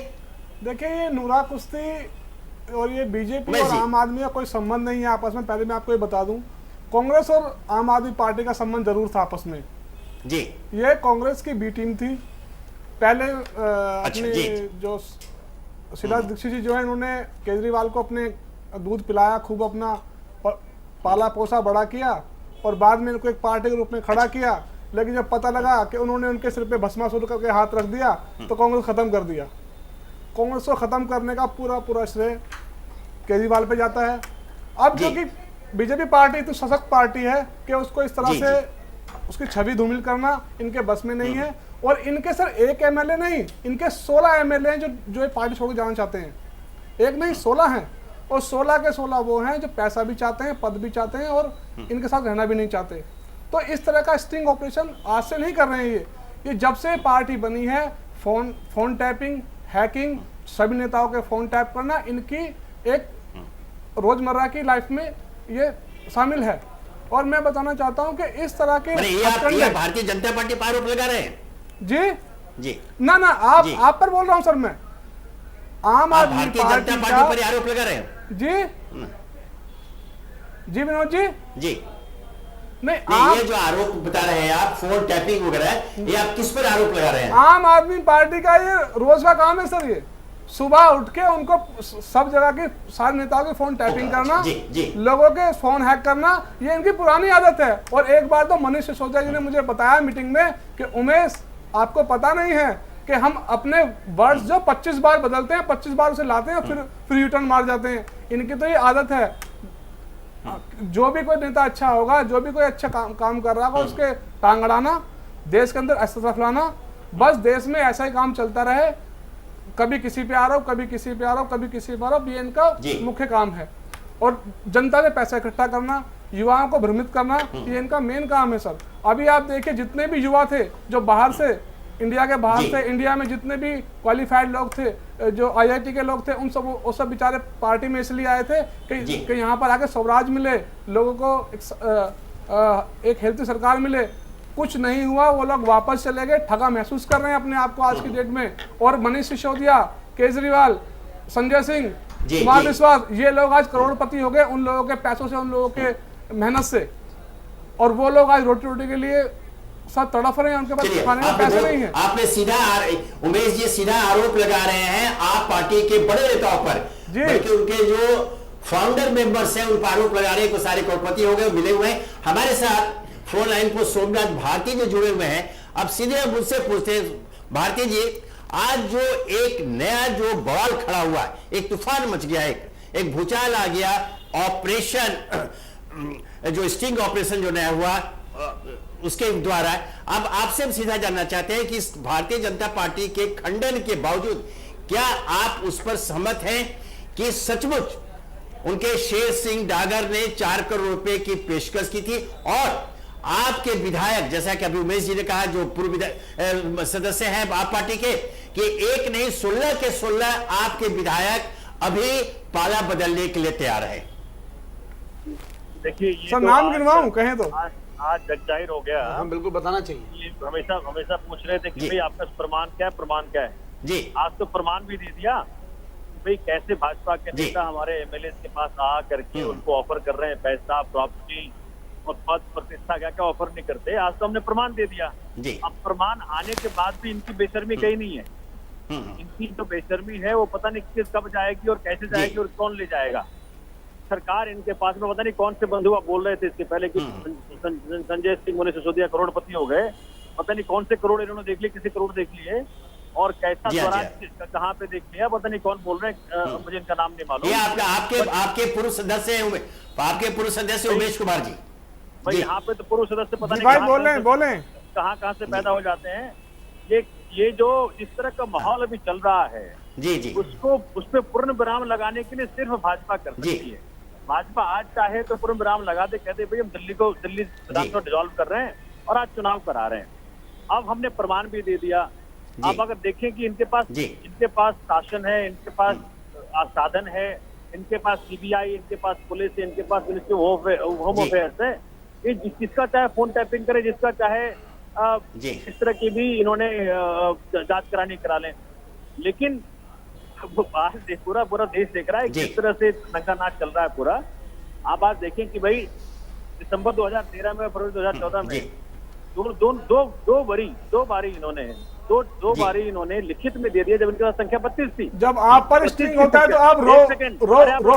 S10: देखिए, ये नूरा कुश्ती और ये बीजेपी और आम आदमी का कोई संबंध नहीं है आपस में। पहले मैं आपको ये बता दूं, कांग्रेस और आम आदमी पार्टी का संबंध जरूर था आपस में
S7: जी।
S10: ये कांग्रेस की बी टीम थी पहले। अपने जो शीला दीक्षित जी जो है, इन्होंने केजरीवाल को अपने दूध पिलाया, खूब अपना पाला पोसा बड़ा किया, और बाद में इनको एक पार्टी के रूप में खड़ा किया। लेकिन जब पता लगा कि उन्होंने उनके सिर पे भस्मासुर करके हाथ रख दिया तो कांग्रेस खत्म कर दिया। कांग्रेस को खत्म करने का पूरा श्रेय केजरीवाल पे जाता है। अब जो कि बीजेपी पार्टी इतनी सशक्त पार्टी है कि उसको इस तरह से उसकी छवि धूमिल करना इनके बस में नहीं है। और इनके सर एक एमएलए नहीं, इनके 16 एमएलए हैं जो ये पार्टी छोड़ जाना चाहते हैं। एक नहीं 16 हैं, और 16 के 16 वो हैं जो पैसा भी चाहते हैं, पद भी चाहते हैं, और इनके साथ रहना भी नहीं चाहते। तो इस तरह का स्टिंग ऑपरेशन आज से नहीं कर रहे हैं। ये जब से पार्टी बनी है, फोन टैपिंग, हैकिंग, सभी नेताओं के फोन टैप करना इनकी एक रोजमर्रा की लाइफ में ये शामिल है। और मैं बताना चाहता हूं कि इस तरह के
S7: भारतीय जनता पार्टी पर आरोप लगा रहे हैं
S10: जी ना आप पर बोल रहा हूं सर। मैं आम आदमी पार्टी
S7: पर आरोप लगा रहे हैं
S10: जी विनोद जी
S7: नहीं, ये जो आरोप बता रहे हैं आप, फोन टैपिंग वगैरह, ये आप किस पर आरोप लगा रहे हैं?
S10: आम आदमी पार्टी का ये रोज का काम है सर। ये सुबह उठ के उनको सब जगह के सारे नेताओं के फोन टैपिंग करना, लोगों के फोन हैक करना, ये इनकी पुरानी आदत है। और एक बार तो मनीष सिसोदिया जी ने मुझे बताया मीटिंग में कि उमेश, आपको पता नहीं है कि हम अपने वर्ड्स जो 25 बार बदलते हैं, 25 बार उसे लाते हैं, फिर यूटर्न मार जाते हैं। इनकी तो ये आदत है। जो भी कोई नेता अच्छा होगा, जो भी कोई अच्छा काम कर रहा होगा, उसके टांग अड़ाना, देश के अंदर अस्तित्व फैलाना, बस देश में ऐसा ही काम चलता रहे। कभी किसी पे आरोप, कभी किसी पे आरोप, कभी किसी पे आरोप, ये इनका मुख्य काम है। और जनता से पैसा इकट्ठा करना, युवाओं को भ्रमित करना, ये इनका मेन काम है सर। अभी आप देखिए, जितने भी युवा थे जो बाहर से, इंडिया के बाहर से, इंडिया में जितने भी क्वालिफाइड लोग थे, जो IIT के लोग थे, उन सब बेचारे पार्टी में इसलिए आए थे कि यहाँ पर आके स्वराज मिले, लोगों को एक हेल्थी सरकार मिले। कुछ नहीं हुआ, वो लोग वापस चले गए, ठगा महसूस कर रहे हैं अपने आप को आज की डेट में। और मनीष सिसोदिया, केजरीवाल, संजय सिंह, कुमार विश्वास, ये लोग आज करोड़पति हो गए उन लोगों के पैसों से, उन लोगों के मेहनत से। और वो लोग आज रोटी रोटी के लिए सब तड़फ रहे हैं, उनके पास
S7: चलिए,
S10: खाने में
S7: आपने
S10: पैसे नहीं है।
S7: आपने सीधा उमेश जी सीधा आरोप लगा रहे हैं आप पार्टी के बड़े नेताओं पर, बल्कि उनके जो फाउंडर मेंबर्स हैं उन पर आरोप लगा रहे हैं, कुछ सारे करोड़पति हो गए, मिले हुए हैं। हमारे साथ फोन लाइन पर सोमनाथ भारती जो जुड़े हुए हैं। अब सीधे हम मुझसे पूछते हैं, भारती जी, आज जो एक नया जो बवाल खड़ा हुआ है, एक तूफान मच गया, एक भूचाल आ गया, ऑपरेशन जो स्टिंग ऑपरेशन जो नया हुआ उसके द्वारा, अब आपसे हम सीधा जानना चाहते हैं कि इस भारतीय जनता पार्टी के खंडन के बावजूद क्या आप उस पर सहमत हैं कि सचमुच उनके शेर सिंह डागर ने 4 करोड़ रुपए की पेशकश की थी, और आपके विधायक, जैसा कि अभी उमेश जी ने कहा, जो पूर्व सदस्य हैं आप पार्टी के, कि एक नहीं 16 के 16 आपके विधायक अभी पाला बदलने के लिए तैयार है।
S10: देखिए सर, नाम गिनवाऊं कहें तो
S11: आज जग जाहिर हो गया।
S8: हम बिल्कुल बताना चाहिए।
S11: ये हमेशा पूछ रहे थे कि भाई आपका प्रमाण क्या है, प्रमाण क्या है
S7: जी।
S11: आज तो प्रमाण भी दे दिया भाई, कैसे भाजपा के नेता हमारे एमएलए के पास आ करके उनको ऑफर कर रहे हैं पैसा, प्रॉपर्टी और पद प्रतिष्ठा, क्या क्या ऑफर नहीं करते। आज तो हमने प्रमाण दे दिया
S7: जी।
S11: अब प्रमाण आने के बाद भी इनकी बेशर्मी कहीं नहीं है। इनकी जो बेशर्मी है वो पता नहीं किस कब जाएगी और कैसे जाएगी और कौन ले जाएगा। सरकार इनके पास में पता नहीं कौन से बंधु आप बोल रहे थे इसके पहले कि संजय सिंह मुनि सिसोदिया करोड़पति हो गए, पता नहीं कौन से करोड़ इन्होंने देख लिए, किसी करोड़ देख लिए, और कैसा स्वराज कहाँ पे देख लिया, पता नहीं कौन बोल रहे हैं, मुझे इनका नाम नहीं मालूम।
S7: ये आपके पूर्व सदस्य हैं, आपके पूर्व सदस्य उमेश कुमार जी।
S11: भाई यहाँ पे तो पूर्व सदस्य पता नहीं
S10: बोले
S11: कहाँ से पैदा हो जाते हैं। ये जो इस तरह का माहौल अभी चल रहा है
S7: जी जी,
S11: उसको उस पर पूर्ण विराम लगाने के लिए सिर्फ भाजपा कर सकती है। भाजपा आज चाहे तो पूर्ण विराम लगा दे, कहते भाई हम दिल्ली विधानसभा डिसॉल्व कर रहे हैं और आज चुनाव करा रहे हैं। अब हमने प्रमाण भी दे दिया। अब अगर देखें कि इनके पास शासन है, इनके पास साधन है, इनके पास सीबीआई, इनके पास पुलिस, इनके पास मिनिस्ट्री होम अफेयर्स है, ये जिसका चाहे फोन टैपिंग करे, जिसका चाहे इस तरह की भी इन्होंने जांच करानी करा लें। लेकिन आज पूरा देश देख रहा है किस तरह से नंगा नाच चल रहा है पूरा। आप आज देखें कि भाई दिसंबर 2013 में, फरवरी 2014 में दो बारी इन्होंने लिखित में दे दिया जब इनके पास संख्या 32 थी।
S10: जब आप पर स्टिंग होता है तो आप रो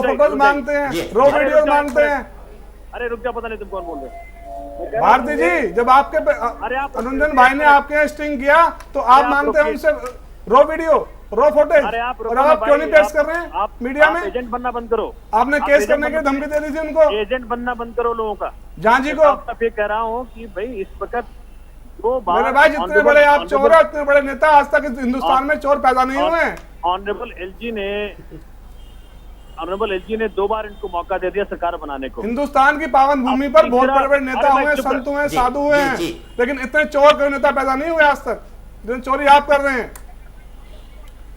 S10: फोटोज मांगते हैं, रो वीडियो मांगते हैं।
S11: अरे रुक जा, पता नहीं तुम कौन बोल रहे।
S10: भारती जी, जब आपके अनुरंजन भाई ने आपके यहाँ स्टिंग किया तो आप मांगते हैं उनसे रो वीडियो, रो फोटेज, और आप क्यों नहीं पेश कर रहे हैं मीडिया में?
S11: एजेंट बनना बंद करो।
S10: आपने केस करने की धमकी दे दी थी उनको।
S11: एजेंट बनना बंद करो लोगों का।
S10: झांझी को
S11: फिर कह रहा हूँ कि भाई इस वक्त
S10: मेरे भाई, जितने बड़े आप चोर हैं उतने बड़े नेता आज तक हिंदुस्तान में चोर पैदा नहीं हुए हैं।
S11: ऑनरेबल एलजी ने 2 बार इनको मौका दे दिया सरकार बनाने को।
S10: हिंदुस्तान की पावन भूमि पर बहुत बड़े बड़े नेता हुए, संत हुए, साधु हुए हैं, लेकिन इतने चोर के नेता पैदा नहीं हुए आज तक जिन चोरी आप कर रहे हैं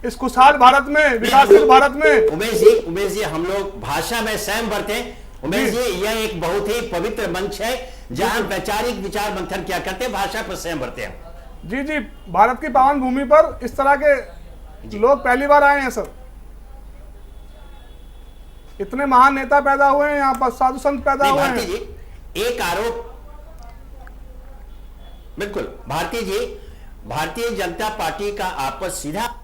S10: इस खुशहाल भारत में, विकासशील भारत में।
S7: उमेश जी, हम लोग भाषा में सहम बरते हैं। उमेश जी, यह एक बहुत ही पवित्र मंच है जहां वैचारिक विचार मंथन क्या करते हैं, भाषा पर सहम बरते हैं।
S10: जी जी, भारत की पावन भूमि पर इस तरह के लोग पहली बार आए हैं सर। इतने महान नेता पैदा हुए हैं यहाँ पर, साधु संत पैदा हुए हैं।
S7: एक आरोप, बिल्कुल भारती जी, भारतीय जनता पार्टी का आप पर सीधा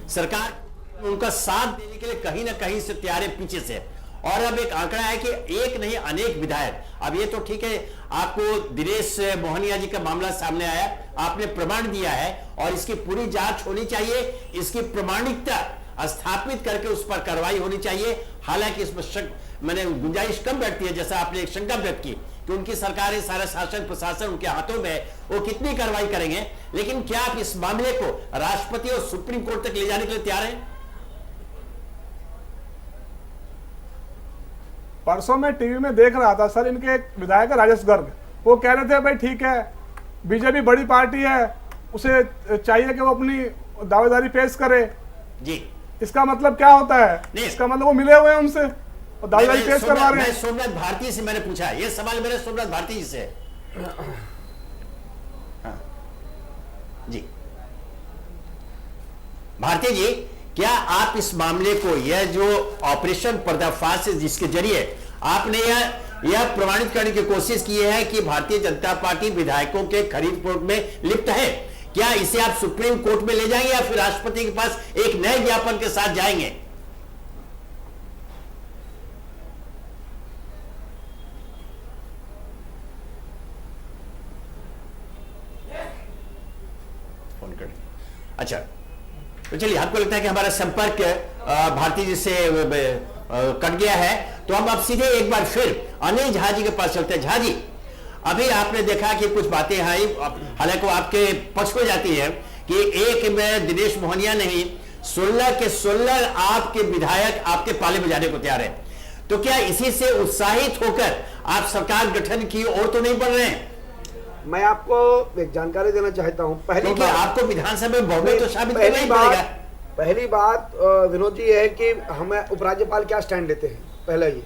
S7: सरकार उनका साथ देने के लिए कहीं ना कहीं से तैयार पीछे से। और अब एक आंकड़ा है कि एक नहीं अनेक विधायक, अब ये तो ठीक है आपको दिनेश मोहनिया जी का मामला सामने आया, आपने प्रमाण दिया है और इसकी पूरी जांच होनी चाहिए, इसकी प्रमाणिकता स्थापित करके उस पर कार्रवाई होनी चाहिए। हालांकि इसमें मैंने गुंजाइश कम बैठती है, जैसा आपने एक शंका व्यक्त की कि उनकी सरकार है, सारा शासन प्रशासन उनके हाथों में है, वो कितनी कार्रवाई करेंगे। लेकिन क्या आप इस मामले को राष्ट्रपति और सुप्रीम कोर्ट तक ले जाने के लिए तैयार हैं?
S10: परसों मैं टीवी में देख रहा था सर, इनके एक विधायक राजेश गर्ग, वो कह रहे थे भाई ठीक है बीजेपी बड़ी पार्टी है, उसे चाहिए कि वो अपनी दावेदारी पेश करे जी। इसका मतलब क्या होता है? इसका मतलब वो मिले हुए हैं उनसे और दावेदारी पेश करवा रहे हैं।
S7: सोमनाथ भारती से मैंने पूछा, ये सवाल मेरे सोमनाथ भारती जी से। हाँ। जी भारती जी, क्या आप इस मामले को, यह जो ऑपरेशन पर्दाफाश है जिसके जरिए आपने यह प्रमाणित करने की कोशिश की है कि भारतीय जनता पार्टी विधायकों के खरीद फरोख्त में लिप्त है, क्या इसे आप सुप्रीम कोर्ट में ले जाएंगे या फिर राष्ट्रपति के पास एक नए ज्ञापन के साथ जाएंगे? फोन कर, अच्छा तो चलिए, आपको लगता है कि हमारा संपर्क भारती जी से कट गया है, तो हम अब सीधे एक बार फिर अनिल झा जी के पास चलते हैं। झा जी, अभी आपने देखा कि कुछ बातें आई, हालांकि वो आपके पक्ष में जाती है कि एक में दिनेश मोहनिया नहीं 16 के 16 आपके विधायक आपके पाले में जाने को तैयार है, तो क्या इसी से उत्साहित होकर आप सरकार गठन की ओर तो नहीं बढ़ रहे हैं?
S8: मैं आपको एक जानकारी देना चाहता हूं। पहली बात,
S7: आपको विधानसभा में बहुमत तो साबित करना ही पड़ेगा।
S8: पहली बात विनोद जी ये है कि हमें उपराज्यपाल क्या स्टैंड लेते हैं, पहला ये।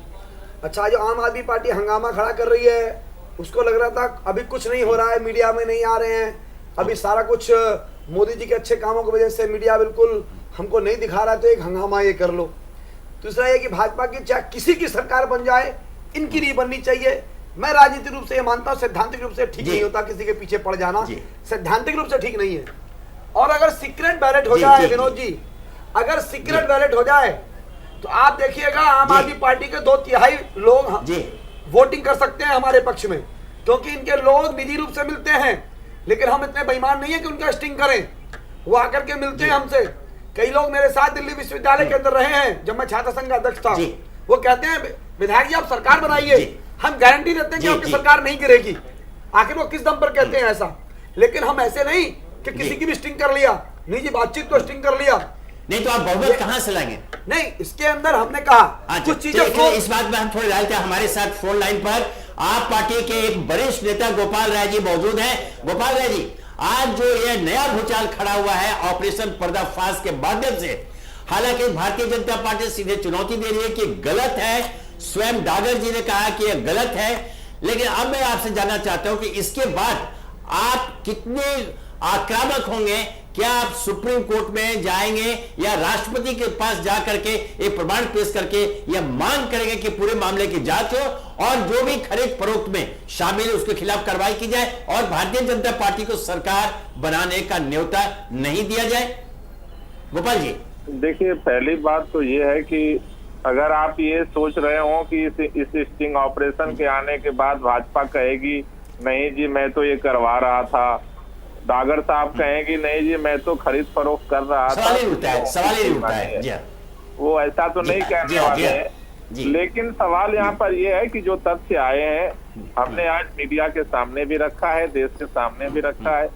S8: अच्छा, जो आम आदमी पार्टी हंगामा खड़ा कर रही है, उसको लग रहा था अभी कुछ नहीं हो रहा है, मीडिया में नहीं आ रहे हैं, अभी सारा कुछ मोदी जी के अच्छे कामों की वजह से मीडिया बिल्कुल हमको नहीं दिखा रहा है, तो एक हंगामा ये कर लो। दूसरा ये कि भाजपा की चाहे किसी की सरकार बन जाए, इनकी नहीं बननी चाहिए। मैं राजनीतिक रूप से ये मानता हूँ, सैद्धांतिक रूप से ठीक नहीं होता किसी के पीछे पड़ जाना, सैद्धांतिक रूप से ठीक नहीं है। और अगर सीक्रेट बैलेट हो जाए विनोद जी, अगर सीक्रेट बैलेट हो जाए तो आप देखिएगा आम आदमी पार्टी के 2/3 लोग वोटिंग कर सकते हैं हमारे पक्ष में, क्योंकि इनके लोग निजी रूप से मिलते हैं, लेकिन हम इतने बेईमान नहीं है कि उनका स्टिंग करें। वो आकर के मिलते हैं हमसे। कई लोग मेरे साथ दिल्ली विश्वविद्यालय के अंदर रहे हैं जब मैं छात्र संघ का अध्यक्ष था। वो कहते हैं विधायक जी आप सरकार बनाइए, हम गारंटी देते हैं कि आपकी सरकार नहीं गिरेगी। आखिर वो किस दम पर कहते हैं ऐसा? लेकिन हम ऐसे नहीं कि किसी की भी स्टिंग कर लिया, निजी बातचीत को स्टिंग कर लिया।
S7: नहीं तो आप बहुमत कहां से लाएंगे?
S8: नहीं, इसके अंदर हमने कहा कुछ चीजें,
S7: इस बात में हम थोड़ी डालते हैं। हमारे साथ फोन लाइन पर आप पार्टी के एक वरिष्ठ नेता गोपाल राय जी मौजूद हैं। गोपाल राय जी, आज जो ये नया भूचाल खड़ा हुआ है ऑपरेशन पर्दाफाश के माध्यम से, हालांकि भारतीय जनता पार्टी सीधे चुनौती दे रही है कि गलत है, स्वयं डागर जी ने कहा कि यह गलत है, लेकिन अब मैं आपसे जानना चाहता हूं कि इसके बाद आप कितने आक्रामक होंगे? क्या आप सुप्रीम कोर्ट में जाएंगे या राष्ट्रपति के पास जाकर के एक प्रमाण पेश करके यह मांग करेंगे कि पूरे मामले की जांच हो और जो भी खरीद फरोख्त में शामिल है उसके खिलाफ कार्रवाई की जाए और भारतीय जनता पार्टी को सरकार बनाने का न्योता नहीं दिया जाए? गोपाल जी,
S12: देखिए, पहली बात तो ये है कि अगर आप ये सोच रहे हो कि इस स्टिंग ऑपरेशन के आने के बाद भाजपा कहेगी नहीं जी मैं तो ये करवा रहा था, डागर साहब कहेंगे नहीं जी मैं तो खरीद फरोख्त कर रहा था,
S7: सवाल ही उठता है।
S12: वो ऐसा तो नहीं कहने वाले हैं। लेकिन सवाल यहाँ पर ये है कि जो तथ्य आए हैं हमने आज मीडिया के सामने भी रखा है, देश के सामने भी रखा है,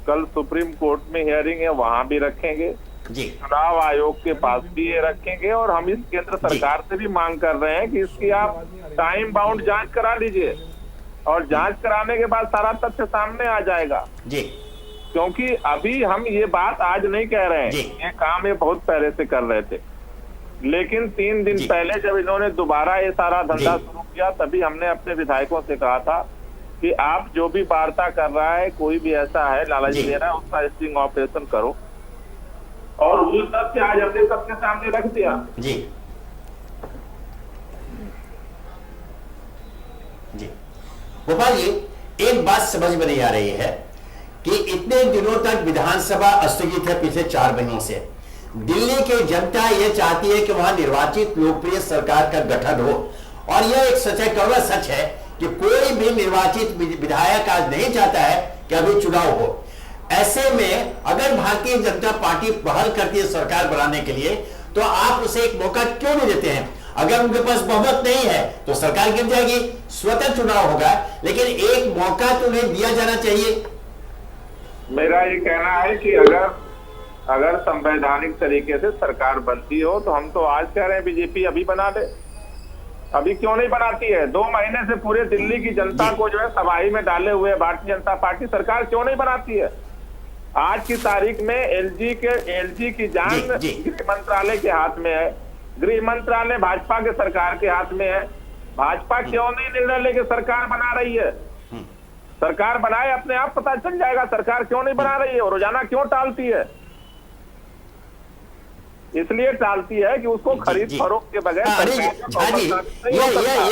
S12: कल सुप्रीम कोर्ट में हियरिंग है वहां भी रखेंगे, चुनाव आयोग के पास भी ये रखेंगे और हम इस केंद्र सरकार से भी मांग कर रहे हैं कि इसकी आप टाइम बाउंड जांच करा लीजिए और जांच कराने के बाद सारा तथ्य सामने आ जाएगा
S7: जी।
S12: क्योंकि अभी हम ये बात आज नहीं कह रहे हैं, ये काम ये बहुत पहले से कर रहे थे, लेकिन 3 दिन पहले जब इन्होंने दोबारा ये सारा धंधा शुरू किया तभी हमने अपने विधायकों से कहा था कि आप जो भी वार्ता कर रहा है, कोई भी ऐसा है लालच दे रहा है, उसका स्टिंग ऑपरेशन करो और वो तथ्य आज हमने सबके सामने रख दिया।
S7: जी गोपाल जी, एक बात समझ में नहीं आ रही है कि इतने दिनों तक विधानसभा स्थगित है, पिछले 4 महीने से दिल्ली की जनता यह चाहती है कि वहां निर्वाचित लोकप्रिय सरकार का गठन हो और यह एक सच है, कड़वा सच है कि कोई भी निर्वाचित विधायक आज नहीं चाहता है कि अभी चुनाव हो। ऐसे में अगर भारतीय जनता पार्टी पहल करती है सरकार बनाने के लिए तो आप उसे एक मौका क्यों नहीं देते हैं? अगर उनके पास बहुमत नहीं है तो सरकार गिर जाएगी, स्वतंत्र चुनाव होगा, लेकिन एक मौका तो उन्हें दिया जाना चाहिए।
S12: मेरा ये कहना है कि अगर संवैधानिक तरीके से सरकार बनती हो तो हम तो आज कह रहे हैं बीजेपी अभी बना दे, अभी क्यों नहीं बनाती है? 2 महीने से पूरे दिल्ली की जनता को जो है तबाही में डाले हुए भारतीय जनता पार्टी सरकार क्यों नहीं बनाती है? आज की तारीख में एलजी की जान गृह मंत्रालय के हाथ में है, गृह मंत्रालय भाजपा के सरकार के हाथ में है। भाजपा क्यों नहीं निर्णय लेके सरकार बना रही है? सरकार बनाए, अपने आप पता चल जाएगा सरकार क्यों नहीं बना रही है और रोजाना क्यों टालती है। इसलिए टालती है कि उसको खरीद फरोख्त के बगैर
S7: अनिल झा जी,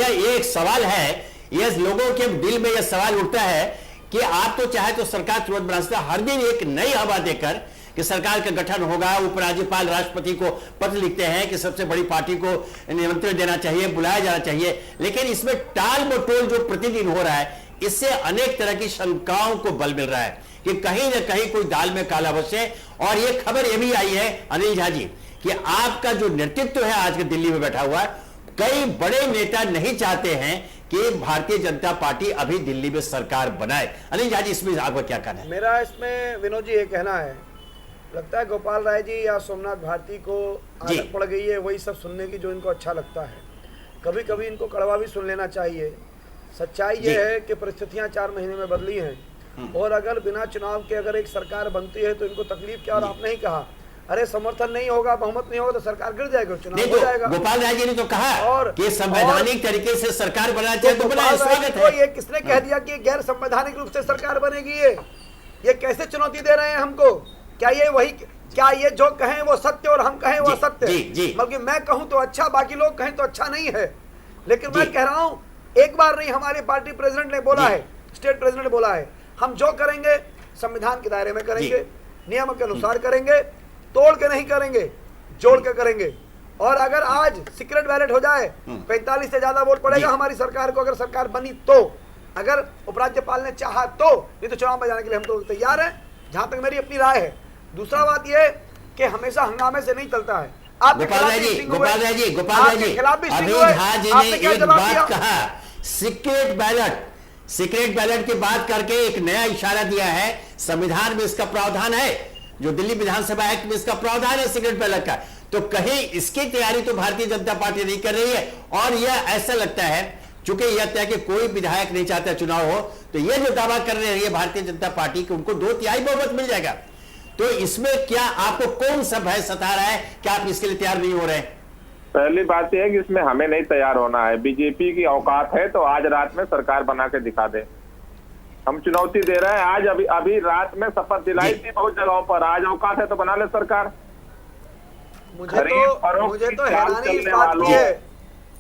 S7: ये एक सवाल है, ये लोगों के दिल में यह सवाल उठता है कि आप तो चाहे तो सरकार तुरंत बना सकते, हर दिन एक नई हवा देकर कि सरकार का गठन होगा, उपराज्यपाल राष्ट्रपति को पत्र लिखते हैं कि सबसे बड़ी पार्टी को निमंत्रण देना चाहिए, बुलाया जाना चाहिए, लेकिन इसमें टाल मटोल जो प्रतिदिन हो रहा है, इससे अनेक तरह की शंकाओं को बल मिल रहा है कि कहीं ना कहीं कोई दाल में काला बस है। और ये खबर ये भी आई है अनिल झा जी कि आपका जो नेतृत्व है आज के दिल्ली में बैठा हुआ है, कई बड़े नेता नहीं चाहते हैं कि भारतीय जनता पार्टी अभी दिल्ली में सरकार बनाए। अनिल झा जी, इसमें आपका क्या कहना है?
S8: मेरा इसमें विनोद जी ये कहना है, लगता है गोपाल राय जी या सोमनाथ भारती को आदत पड़ गई है वही सब सुनने की जो इनको अच्छा लगता है। कभी कभी इनको कड़वा भी सुन लेना चाहिए। सच्चाई ये है कि परिस्थितियां 4 महीने में बदली हैं और अगर बिना चुनाव के अगर एक सरकार बनती है तो इनको तकलीफ क्या। और आपने ही कहा, अरे समर्थन नहीं होगा, बहुमत नहीं होगा तो सरकार गिर जाएगी, चुनाव हो जाएगा।
S7: गोपाल राय जी ने तो कहा और कि संवैधानिक तरीके से सरकार बनाना चाहिए तो बनाए, स्वागत है।
S8: ये किसने कह दिया कि गैर संवैधानिक रूप से सरकार बनेगी? ये कैसे चुनौती दे रहे हैं हमको? क्या ये जो कहें वो सत्य और हम कहें वो सत्य? बल्कि मैं कहूं तो अच्छा, बाकी लोग कहें तो अच्छा नहीं है। लेकिन मैं कह रहा हूं, एक बार नहीं, हमारे पार्टी प्रेसिडेंट ने बोला है, स्टेट प्रेसिडेंट ने बोला है, हम जो करेंगे संविधान के दायरे में करेंगे, नियम के अनुसार करेंगे, तोड़ के नहीं करेंगे, जोड़ के करेंगे। और अगर आज सीक्रेट बैलेट हो जाए, 45 से ज्यादा वोट पड़ेगा हमारी सरकार को, अगर सरकार बनी तो, अगर उपराज्यपाल ने चाहा तो, नहीं तो चुनाव में जाने के लिए हम तो तैयार हैं, जहां तक मेरी अपनी राय है। दूसरा बात यह कि हमेशा हंगामे से नहीं चलता है।
S7: गोपाल राय जी, अभी झा जी ने एक बात कहा, सीक्रेट बैलेट की बात करके एक नया इशारा दिया है। संविधान में इसका प्रावधान है, जो दिल्ली विधानसभा एक्ट में इसका प्रावधान है सीक्रेट बैलेट का, तो कहीं इसकी तैयारी तो भारतीय जनता पार्टी नहीं कर रही है। और यह ऐसा लगता है, चूंकि यह तय कि कोई विधायक नहीं चाहता चुनाव हो, तो यह जो दावा कर रही है भारतीय जनता पार्टी कि उनको 2/3 बहुमत मिल जाएगा, तो इसमें क्या आपको कौन सा भय सता रहा है कि आप इसके लिए तैयार नहीं हो रहे हैं?
S12: पहली बात यह है कि इसमें हमें नहीं तैयार होना है। बीजेपी की औकात है तो आज रात में सरकार बना के दिखा दे। हम चुनौती दे रहे हैं। आज अभी रात में शपथ दिलाई थी बहुत जगहों पर, आज औकात है तो बना ले सरकार।
S8: मुझे तो हैरानी इस बात की है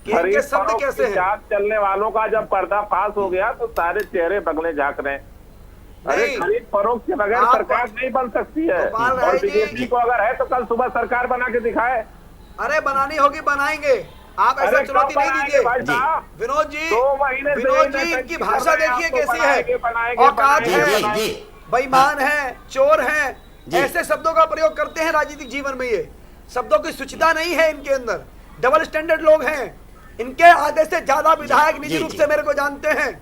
S8: कि इनके शब्द कैसे हैं।
S12: चलने वालों का जब पर्दाफाश हो गया तो सारे चेहरे बगले झांक रहे हैं। अरे खरीद फरोख्त के बगैर सरकार नहीं बन सकती है। और बीजेपी को अगर है तो कल सुबह सरकार बना के दिखाए।
S8: अरे बनानी होगी, बनाएंगे। आप ऐसा चुनौती नहीं दीजिए विनोद जी।
S12: 2 महीने
S8: विनोद जी, इनकी भाषा देखिए कैसी है, औकात है, बेईमान है, चोर है, ऐसे शब्दों का प्रयोग करते हैं राजनीतिक जीवन में। ये शब्दों की सूचिता नहीं है इनके अंदर, डबल स्टैंडर्ड लोग हैं। इनके आधे से ज्यादा विधायक निजी रूप से मेरे को जानते हैं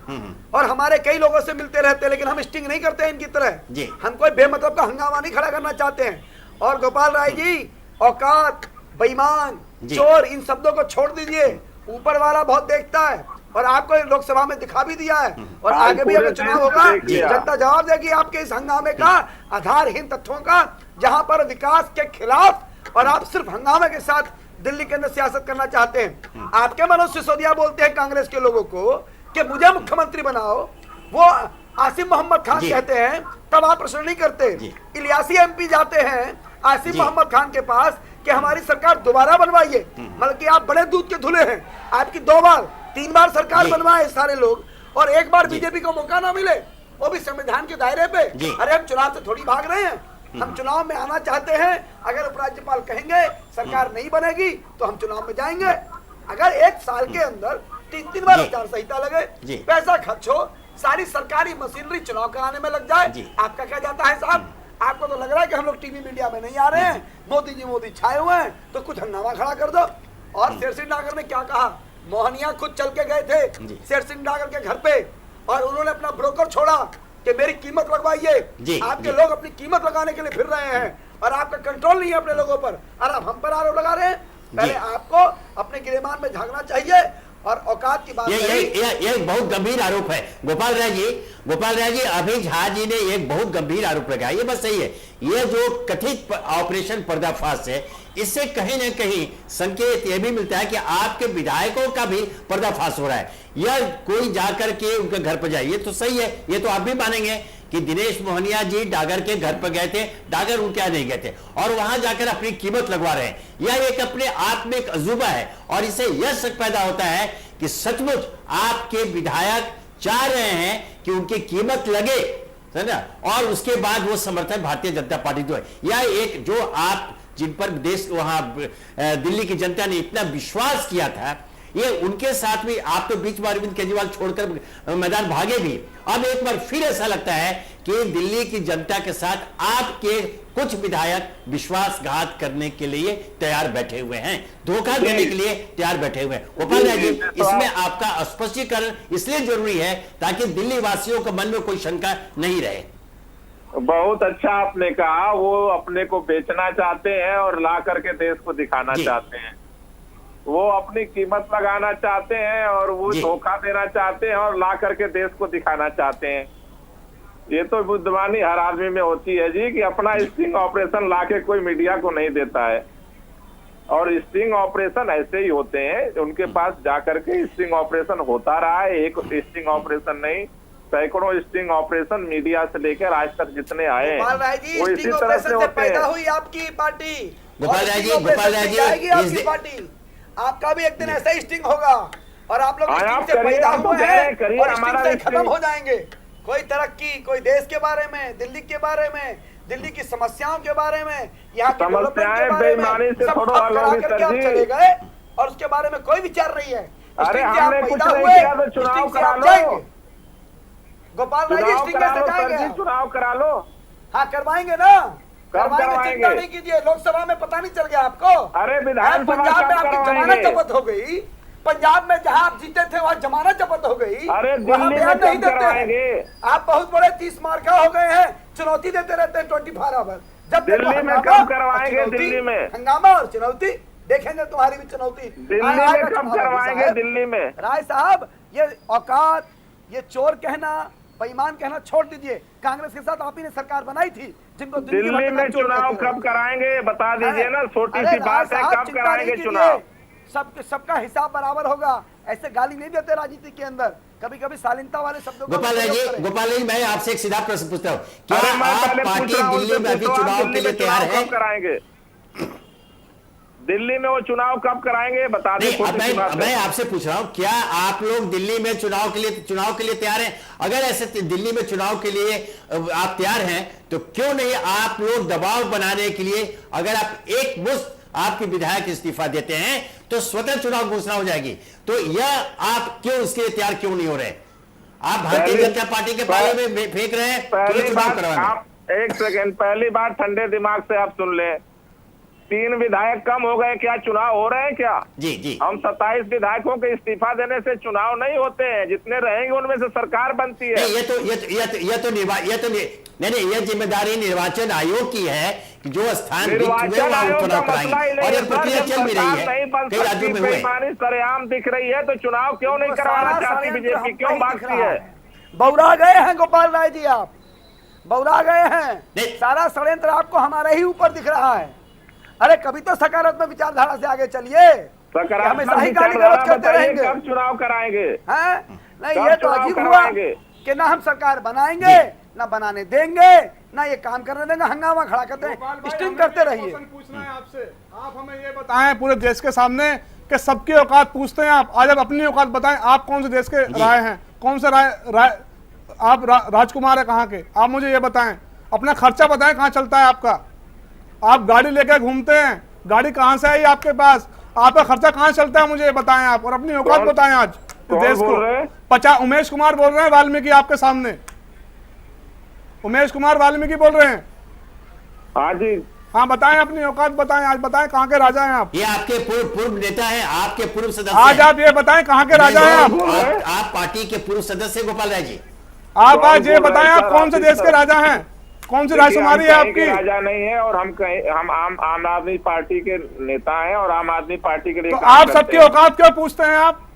S8: और हमारे कई लोगों से मिलते रहते हैं, लेकिन हम स्टिंग नहीं करते हैं इनकी तरह। हम कोई बेमतलब का हंगामा नहीं खड़ा करना चाहते हैं। और गोपाल राय जी, औकात, बेईमान, चोर, इन शब्दों को छोड़ दीजिए। ऊपर वाला बहुत देखता है और आपको लोकसभा में दिखा भी दिया है और आगे भी अगर चुनाव होगा जनता जवाब देगी आपके इस हंगामे का, आधारहीन तथ्यों का, जहां पर विकास के खिलाफ और आप सिर्फ हंगामे के साथ दिल्ली के अंदर सियासत करना चाहते हैं। आपके मनोज सिसोदिया बोलते हैं कांग्रेस के लोगों को कि मुझे मुख्यमंत्री बनाओ, वो आसिम मोहम्मद खान कहते हैं, तब आप प्रश्न नहीं करते। इलियासी एमपी जाते हैं आसिम मोहम्मद खान के पास कि हमारी सरकार दोबारा बनवाइए, मतलब कि आप बड़े दूध के धुले हैं। आपकी 2 बार 3 बार सरकार बनवाए सारे लोग और एक बार बीजेपी को मौका ना मिले, वो भी संविधान के दायरे पे। अरे हम चुनाव से थोड़ी भाग रहे हैं, हम चुनाव में आना चाहते हैं। अगर उपराज्यपाल कहेंगे सरकार नहीं बनेगी तो हम चुनाव में जाएंगे। अगर 1 साल के अंदर 3 बार आचार संहिता लगे, पैसा खर्च हो, सारी सरकारी मशीनरी चुनाव कराने में लग जाए, आपका क्या जाता है साहब? आपको तो लग रहा है कि हम लोग टीवी मीडिया में नहीं आ रहे हैं, मोदी जी मोदी छाए हुए हैं, तो कुछ हंगामा खड़ा कर दो। और शेर सिंह डागर ने क्या कहा, मोहनिया खुद चल के गए थे शेर सिंह डागर के घर पे और उन्होंने अपना ब्रोकर छोड़ा कि मेरी कीमत लगवाइए। आपके लोग अपनी कीमत लगाने के लिए फिर रहे हैं और आपका कंट्रोल नहीं है अपने लोगों पर, और अब हम पर आरोप लगा रहे हैं। पहले आपको अपने गिरेबान में झांकना चाहिए और औकात की बात।
S7: ये बहुत गंभीर आरोप है गोपाल राय जी, अभी झा जी ने एक बहुत गंभीर आरोप लगाया। ये बस सही है, ये जो कथित ऑपरेशन पर्दाफाश है, इससे कहीं ना कहीं संकेत यह भी मिलता है कि आपके विधायकों का भी पर्दाफाश हो रहा है। यह कोई जाकर के उनके घर पर जाए, ये तो सही है, ये तो आप भी मानेंगे कि दिनेश मोहनिया जी डागर के घर पर गए थे, डागर उनके यहाँ नहीं गए थे, और वहां जाकर अपनी कीमत लगवा रहे हैं। यह एक अपने आप में एक अजूबा है, और इससे यह शक पैदा होता है कि सचमुच आपके विधायक चाह रहे हैं कि उनकी कीमत लगे, है ना, और उसके बाद वो समर्थन भारतीय जनता पार्टी जो है, यह एक जो आप जिन पर देश वहां दिल्ली की जनता ने इतना विश्वास किया था, ये उनके साथ भी आप तो बीच में अरविंद केजरीवाल छोड़कर मैदान भागे भी, अब एक बार फिर ऐसा लगता है कि दिल्ली की जनता के साथ आपके कुछ विधायक विश्वासघात करने के लिए तैयार बैठे हुए हैं, धोखा देने के लिए तैयार बैठे हुए हैं। गोपाल राय जी, इसमें आपका स्पष्टीकरण इसलिए जरूरी है ताकि दिल्ली वासियों के मन में कोई शंका नहीं रहे।
S12: बहुत अच्छा आपने कहा, वो अपने को बेचना चाहते हैं और ला करके देश को दिखाना चाहते हैं, वो अपनी कीमत लगाना चाहते हैं और वो धोखा देना चाहते हैं और ला करके देश को दिखाना चाहते हैं। ये तो बुद्धिमानी हर आदमी में होती है जी, कि अपना स्टिंग ऑपरेशन ला के कोई मीडिया को नहीं देता है, और स्टिंग ऑपरेशन ऐसे ही होते हैं, उनके पास जाकर के स्टिंग ऑपरेशन होता रहा है, एक स्टिंग ऑपरेशन नहीं, सैकड़ों स्टिंग ऑपरेशन मीडिया से लेकर आज तक जितने आए हैं वो इसी तरह से होते हैं।
S13: हुई आपकी पार्टी
S7: गोपाल राय जी,
S13: आपकी पार्टी, आपका भी एक दिन ऐसा ही स्टिंग होगा और आप लोग
S12: आप
S13: से पैदा हुए हैं
S12: करिए,
S13: और
S12: हमारा
S13: स्टिंग से खत्म हो जाएंगे। कोई तरक्की, कोई देश के बारे में, दिल्ली के बारे में, दिल्ली की समस्याओं के बारे में, यहाँ की
S12: समस्याएं बेईमानी से थोड़ा अलग
S13: चले गए और उसके बारे में कोई विचार नहीं है।
S12: अरे हमने कुछ नहीं किया तो चुनाव करा लो
S13: गोपाल राय जी, स्टिंग कैसे जाएंगे?
S12: चुनाव करा लो।
S13: हाँ करवाएंगे ना,
S12: करवाएंगे,
S13: चिंता नहीं कीजिए। लोकसभा में पता नहीं चल गया आपको?
S12: अरे विधानसभा
S13: पंजाब में आपकी जमानत जब्त हो गई, पंजाब में जहां आप जीते थे वहां जमानत जब्त हो गई।
S12: अरे दिल्ली में नहीं देते,
S13: आप बहुत बड़े 30 मार्का हो गए हैं, चुनौती देते रहते हैं 24 आवर। जब
S12: दिल्ली में कब करवाएंगे? दिल्ली में
S13: हंगामा और चुनौती देखेंगे, तुम्हारी भी चुनौती
S12: दिल्ली में कब करवाएंगे? दिल्ली में
S13: राय साहब, ये औकात, ये चोर कहना, बेईमान कहना छोड़ दीजिए। कांग्रेस के साथ आप ही ने सरकार बनाई थी, जिनको
S12: दिल्ली में चुनाव कब कराएंगे बता दीजिए ना, छोटी सी बात है, कब कराएंगे चुनाव?
S13: सबका हिसाब बराबर होगा। ऐसे गाली नहीं देते राजनीति के अंदर, कभी कभी शालीनता वाले शब्दों का
S7: गोपाल राय जी, मैं आपसे एक सीधा प्रश्न पूछता हूँ, क्या आप पार्टी दिल्ली में अभी चुनाव के लिए तैयार है?
S12: कराएंगे दिल्ली में, वो चुनाव कब कराएंगे बता दें।
S7: मैं आपसे पूछ रहा हूं, क्या आप लोग दिल्ली में चुनाव के लिए तैयार हैं? अगर ऐसे दिल्ली में चुनाव के लिए आप तैयार हैं तो क्यों नहीं आप लोग दबाव बनाने के लिए, अगर आप एक मुश्त आपके विधायक इस्तीफा देते हैं तो स्वतंत्र चुनाव घोषणा हो जाएगी, तो यह आप क्यों इसके लिए तैयार क्यों नहीं हो रहे? आप भारतीय जनता पार्टी के बारे में फेंक रहे हैं,
S12: आप एक सेकेंड, पहली बार ठंडे दिमाग से आप सुन लें, 3 विधायक कम हो गए, क्या चुनाव हो रहे हैं क्या?
S7: जी।
S12: हम 27 विधायकों के इस्तीफा देने से चुनाव नहीं होते हैं, जितने रहेंगे उनमें से सरकार बनती है।
S7: नहीं, ये जिम्मेदारी निर्वाचन आयोग की है कि जो स्थान
S12: निर्वाचन आयोग का मसला ही नहीं है,
S7: प्रक्रिया चल भी रही है, कई राज्यों में हुए।
S12: बेईमानी सरेआम दिख रही है तो चुनाव क्यों नहीं करवाना चाहती बीजेपी, क्यों भागती है?
S13: बौरा गए हैं गोपाल राय जी, आप बौरा गए हैं। सारा षड्यंत्र आपको हमारे ही ऊपर दिख रहा है। अरे कभी तो सकारात्मक विचारधारा से आगे चलिए, हमेशा ही गाली गलौज करते रहेंगे।
S12: कब चुनाव कराएंगे?
S13: नहीं, ये तो अजीब हुआ कि ना हम सरकार बनाएंगे, ना बनाने देंगे, ना ये काम करने देंगे, हंगामा खड़ा करते हैं, स्टिंग करते रहिए।
S10: पूछना है आपसे, आप हमें ये बताएं पूरे देश के सामने कि सबकी औकात पूछते हैं आप, आज आप अपनी औकात बताएं, आप कौन से देश के राय हैं, कौन से राय आप राजकुमार है कहाँ के, आप मुझे ये बताएं। अपना खर्चा बताएं, कहाँ चलता है आपका, आप गाड़ी लेकर घूमते हैं, गाड़ी कहाँ से आई आपके पास, आपका खर्चा कहाँ चलता है, मुझे ये बताएं आप, और अपनी औकात बताएं आज देश को। उमेश कुमार बोल रहे हैं वाल्मीकि आपके सामने, उमेश कुमार वाल्मीकि बोल रहे हैं।
S12: हाँ जी,
S10: हाँ बताएं, अपनी औकात बताएं, आज बताएं कहाँ के राजा हैं आप।
S7: ये आपके पूर्व नेता हैं, आपके पूर्व सदस्य,
S10: आज आप ये बताएं कहाँ के राजा हैं
S7: आप पार्टी के पूर्व सदस्य गोपाल राय जी,
S10: आप आज ये बताएं आप कौन से देश के राजा हैं, कौन सी राजकुमारी है आपकी?
S12: राजा नहीं है, और हम आम आदमी पार्टी के नेता हैं और आम आदमी पार्टी के लिए
S10: तो आप सबकी औकात क्यों पूछते हैं आप?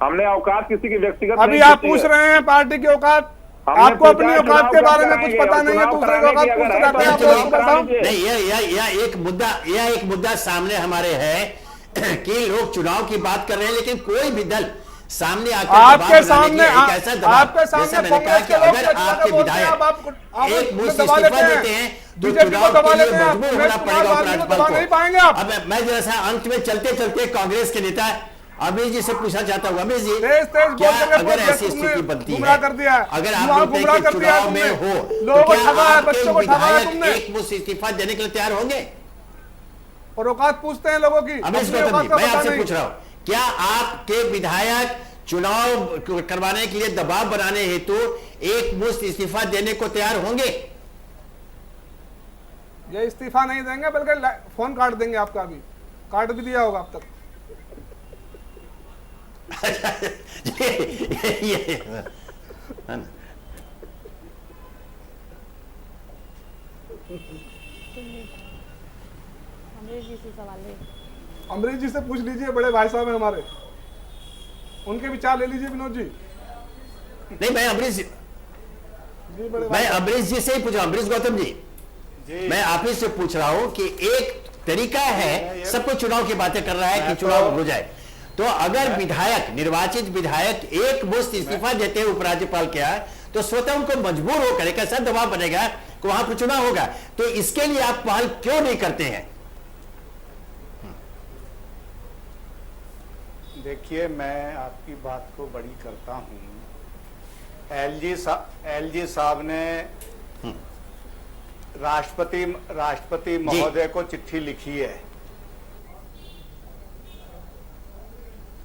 S12: हमने औकात किसी की व्यक्तिगत
S10: अभी आप पूछ रहे हैं पार्टी की औकात, आपको अपनी औकात के बारे में कुछ पता नहीं है, दूसरे की औकात पूछ रहे
S7: हैं। यह एक मुद्दा सामने हमारे है कि लोग चुनाव की बात कर रहे हैं, लेकिन कोई भी दल सामने आकर
S10: आपके सामने
S7: ऐसा दबाव,
S10: आपके सामने
S7: मैंने कहा कि अगर आपके विधायक एक मुश्त इस्तीफा देते हैं तो चुनाव के लिए मजबूर होना पड़ेगा उपराज्यपाल को। अब मैं जरा सा अंत में चलते चलते कांग्रेस के नेता अमरीश जी से पूछना चाहता हूँ, अमरीश जी क्या अगर ऐसी स्थिति बनती है, अगर आप लोग के चुनाव में हो तो क्या आपके विधायक एक मुश्त इस्तीफा देने के लिए तैयार होंगे?
S10: और औकात पूछते हैं लोगों की।
S7: अमरीश गौतम जी, मैं आपसे पूछ रहा हूँ, क्या आपके विधायक चुनाव करवाने के लिए दबाव बनाने हेतु एक मुश्त इस्तीफा देने को तैयार होंगे?
S10: ये इस्तीफा नहीं देंगे, बल्कि फोन काट देंगे आपका। भी काट भी दिया होगा अब तक। अमरीश जी से पूछ लीजिए, बड़े भाई साहब हैं हमारे, उनके विचार ले लीजिए विनोद जी।
S7: नहीं, मैं अमरीश जी से ही पूछ रहा हूं, अमरीश गौतम जी, मैं आप ही से पूछ रहा हूं कि एक तरीका है, सबको चुनाव की बातें कर रहा है कि चुनाव हो जाए, तो अगर विधायक, निर्वाचित विधायक एक मुश्त इस्तीफा देते हैं उपराज्यपाल के यहाँ, तो स्वतः उनको मजबूर होकर एक ऐसा दबाव बनेगा कि वहां पर चुनाव होगा। तो इसके लिए आप पहल क्यों नहीं करते हैं?
S9: देखिए, मैं आपकी बात को बड़ी करता हूं। एलजी साहब ने राष्ट्रपति महोदय को चिट्ठी लिखी है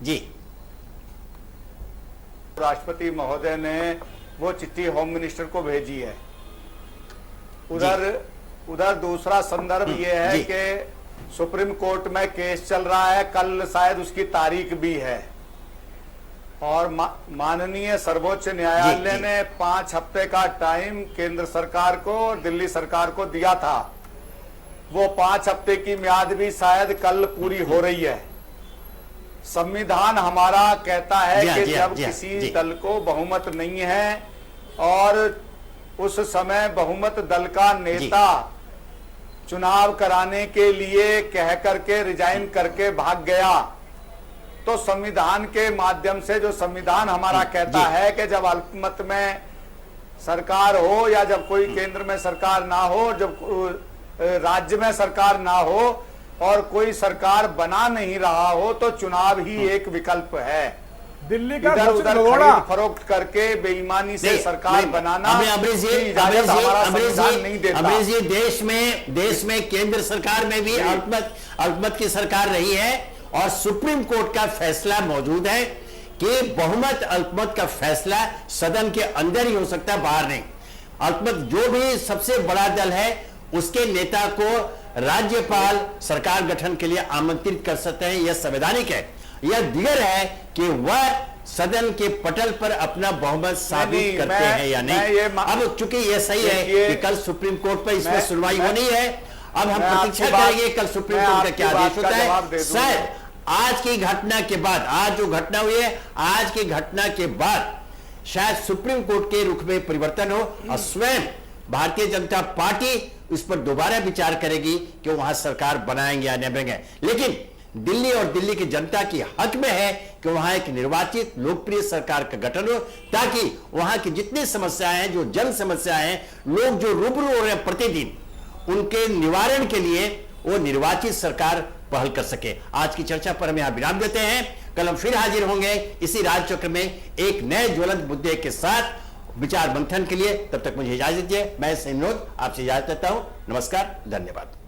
S7: जी।
S9: राष्ट्रपति महोदय ने वो चिट्ठी होम मिनिस्टर को भेजी है। उधर दूसरा संदर्भ ये है कि सुप्रीम कोर्ट में केस चल रहा है, कल शायद उसकी तारीख भी है, और माननीय सर्वोच्च न्यायालय ने 5 हफ्ते का टाइम केंद्र सरकार को और दिल्ली सरकार को दिया था। वो 5 हफ्ते की म्याद भी शायद कल पूरी हो रही है। संविधान हमारा कहता है कि जब किसी दल को बहुमत नहीं है और उस समय बहुमत दल का नेता चुनाव कराने के लिए कह करके रिजाइन करके भाग गया, तो संविधान के माध्यम से, जो संविधान हमारा कहता है कि जब अल्पमत में सरकार हो या जब कोई केंद्र में सरकार ना हो, जब राज्य में सरकार ना हो और कोई सरकार बना नहीं रहा हो, तो चुनाव ही एक विकल्प है।
S10: दिल्ली का
S9: इधर उधर खरीद फरोख्त करके बेईमानी से सरकार बनाना इजाजत हमारा संविधान नहीं देता।
S7: अमरीश जी, देश में केंद्र सरकार में भी अल्पमत की सरकार रही है और सुप्रीम कोर्ट का फैसला मौजूद है कि बहुमत अल्पमत का फैसला सदन के अंदर ही हो सकता है, बाहर नहीं। अल्पमत जो भी सबसे बड़ा दल है उसके नेता को राज्यपाल सरकार गठन के लिए आमंत्रित कर सकते हैं, यह संवैधानिक है। यह दिगर है कि वह सदन के पटल पर अपना बहुमत साबित करते हैं या नहीं। अब चूंकि यह सही है कि कल सुप्रीम कोर्ट पर इसमें सुनवाई होनी है, अब हम प्रतीक्षा करेंगे कल सुप्रीम कोर्ट का क्या आदेश होता है। शायद आज की घटना के बाद, आज जो घटना हुई है, आज की घटना के बाद शायद सुप्रीम कोर्ट के रुख में परिवर्तन हो और स्वयं भारतीय जनता पार्टी इस पर दोबारा विचार करेगी कि वहां सरकार बनाएंगे या नहीं बनाएंगे। लेकिन दिल्ली और दिल्ली की जनता की हक में है कि वहां एक निर्वाचित लोकप्रिय सरकार का गठन हो, ताकि वहां की जितनी समस्याएं हैं, जो जन समस्याएं हैं, लोग जो रूबरू हो रहे हैं प्रतिदिन, उनके निवारण के लिए वो निर्वाचित सरकार पहल कर सके। आज की चर्चा पर हम यहां विराम देते हैं। कल हम फिर हाजिर होंगे इसी राजचक्र में एक नए ज्वलंत मुद्दे के साथ विचार मंथन के लिए। तब तक मुझे इजाजत दीजिए। मैं विनोद आपसे इजाजत देता हूं। नमस्कार, धन्यवाद।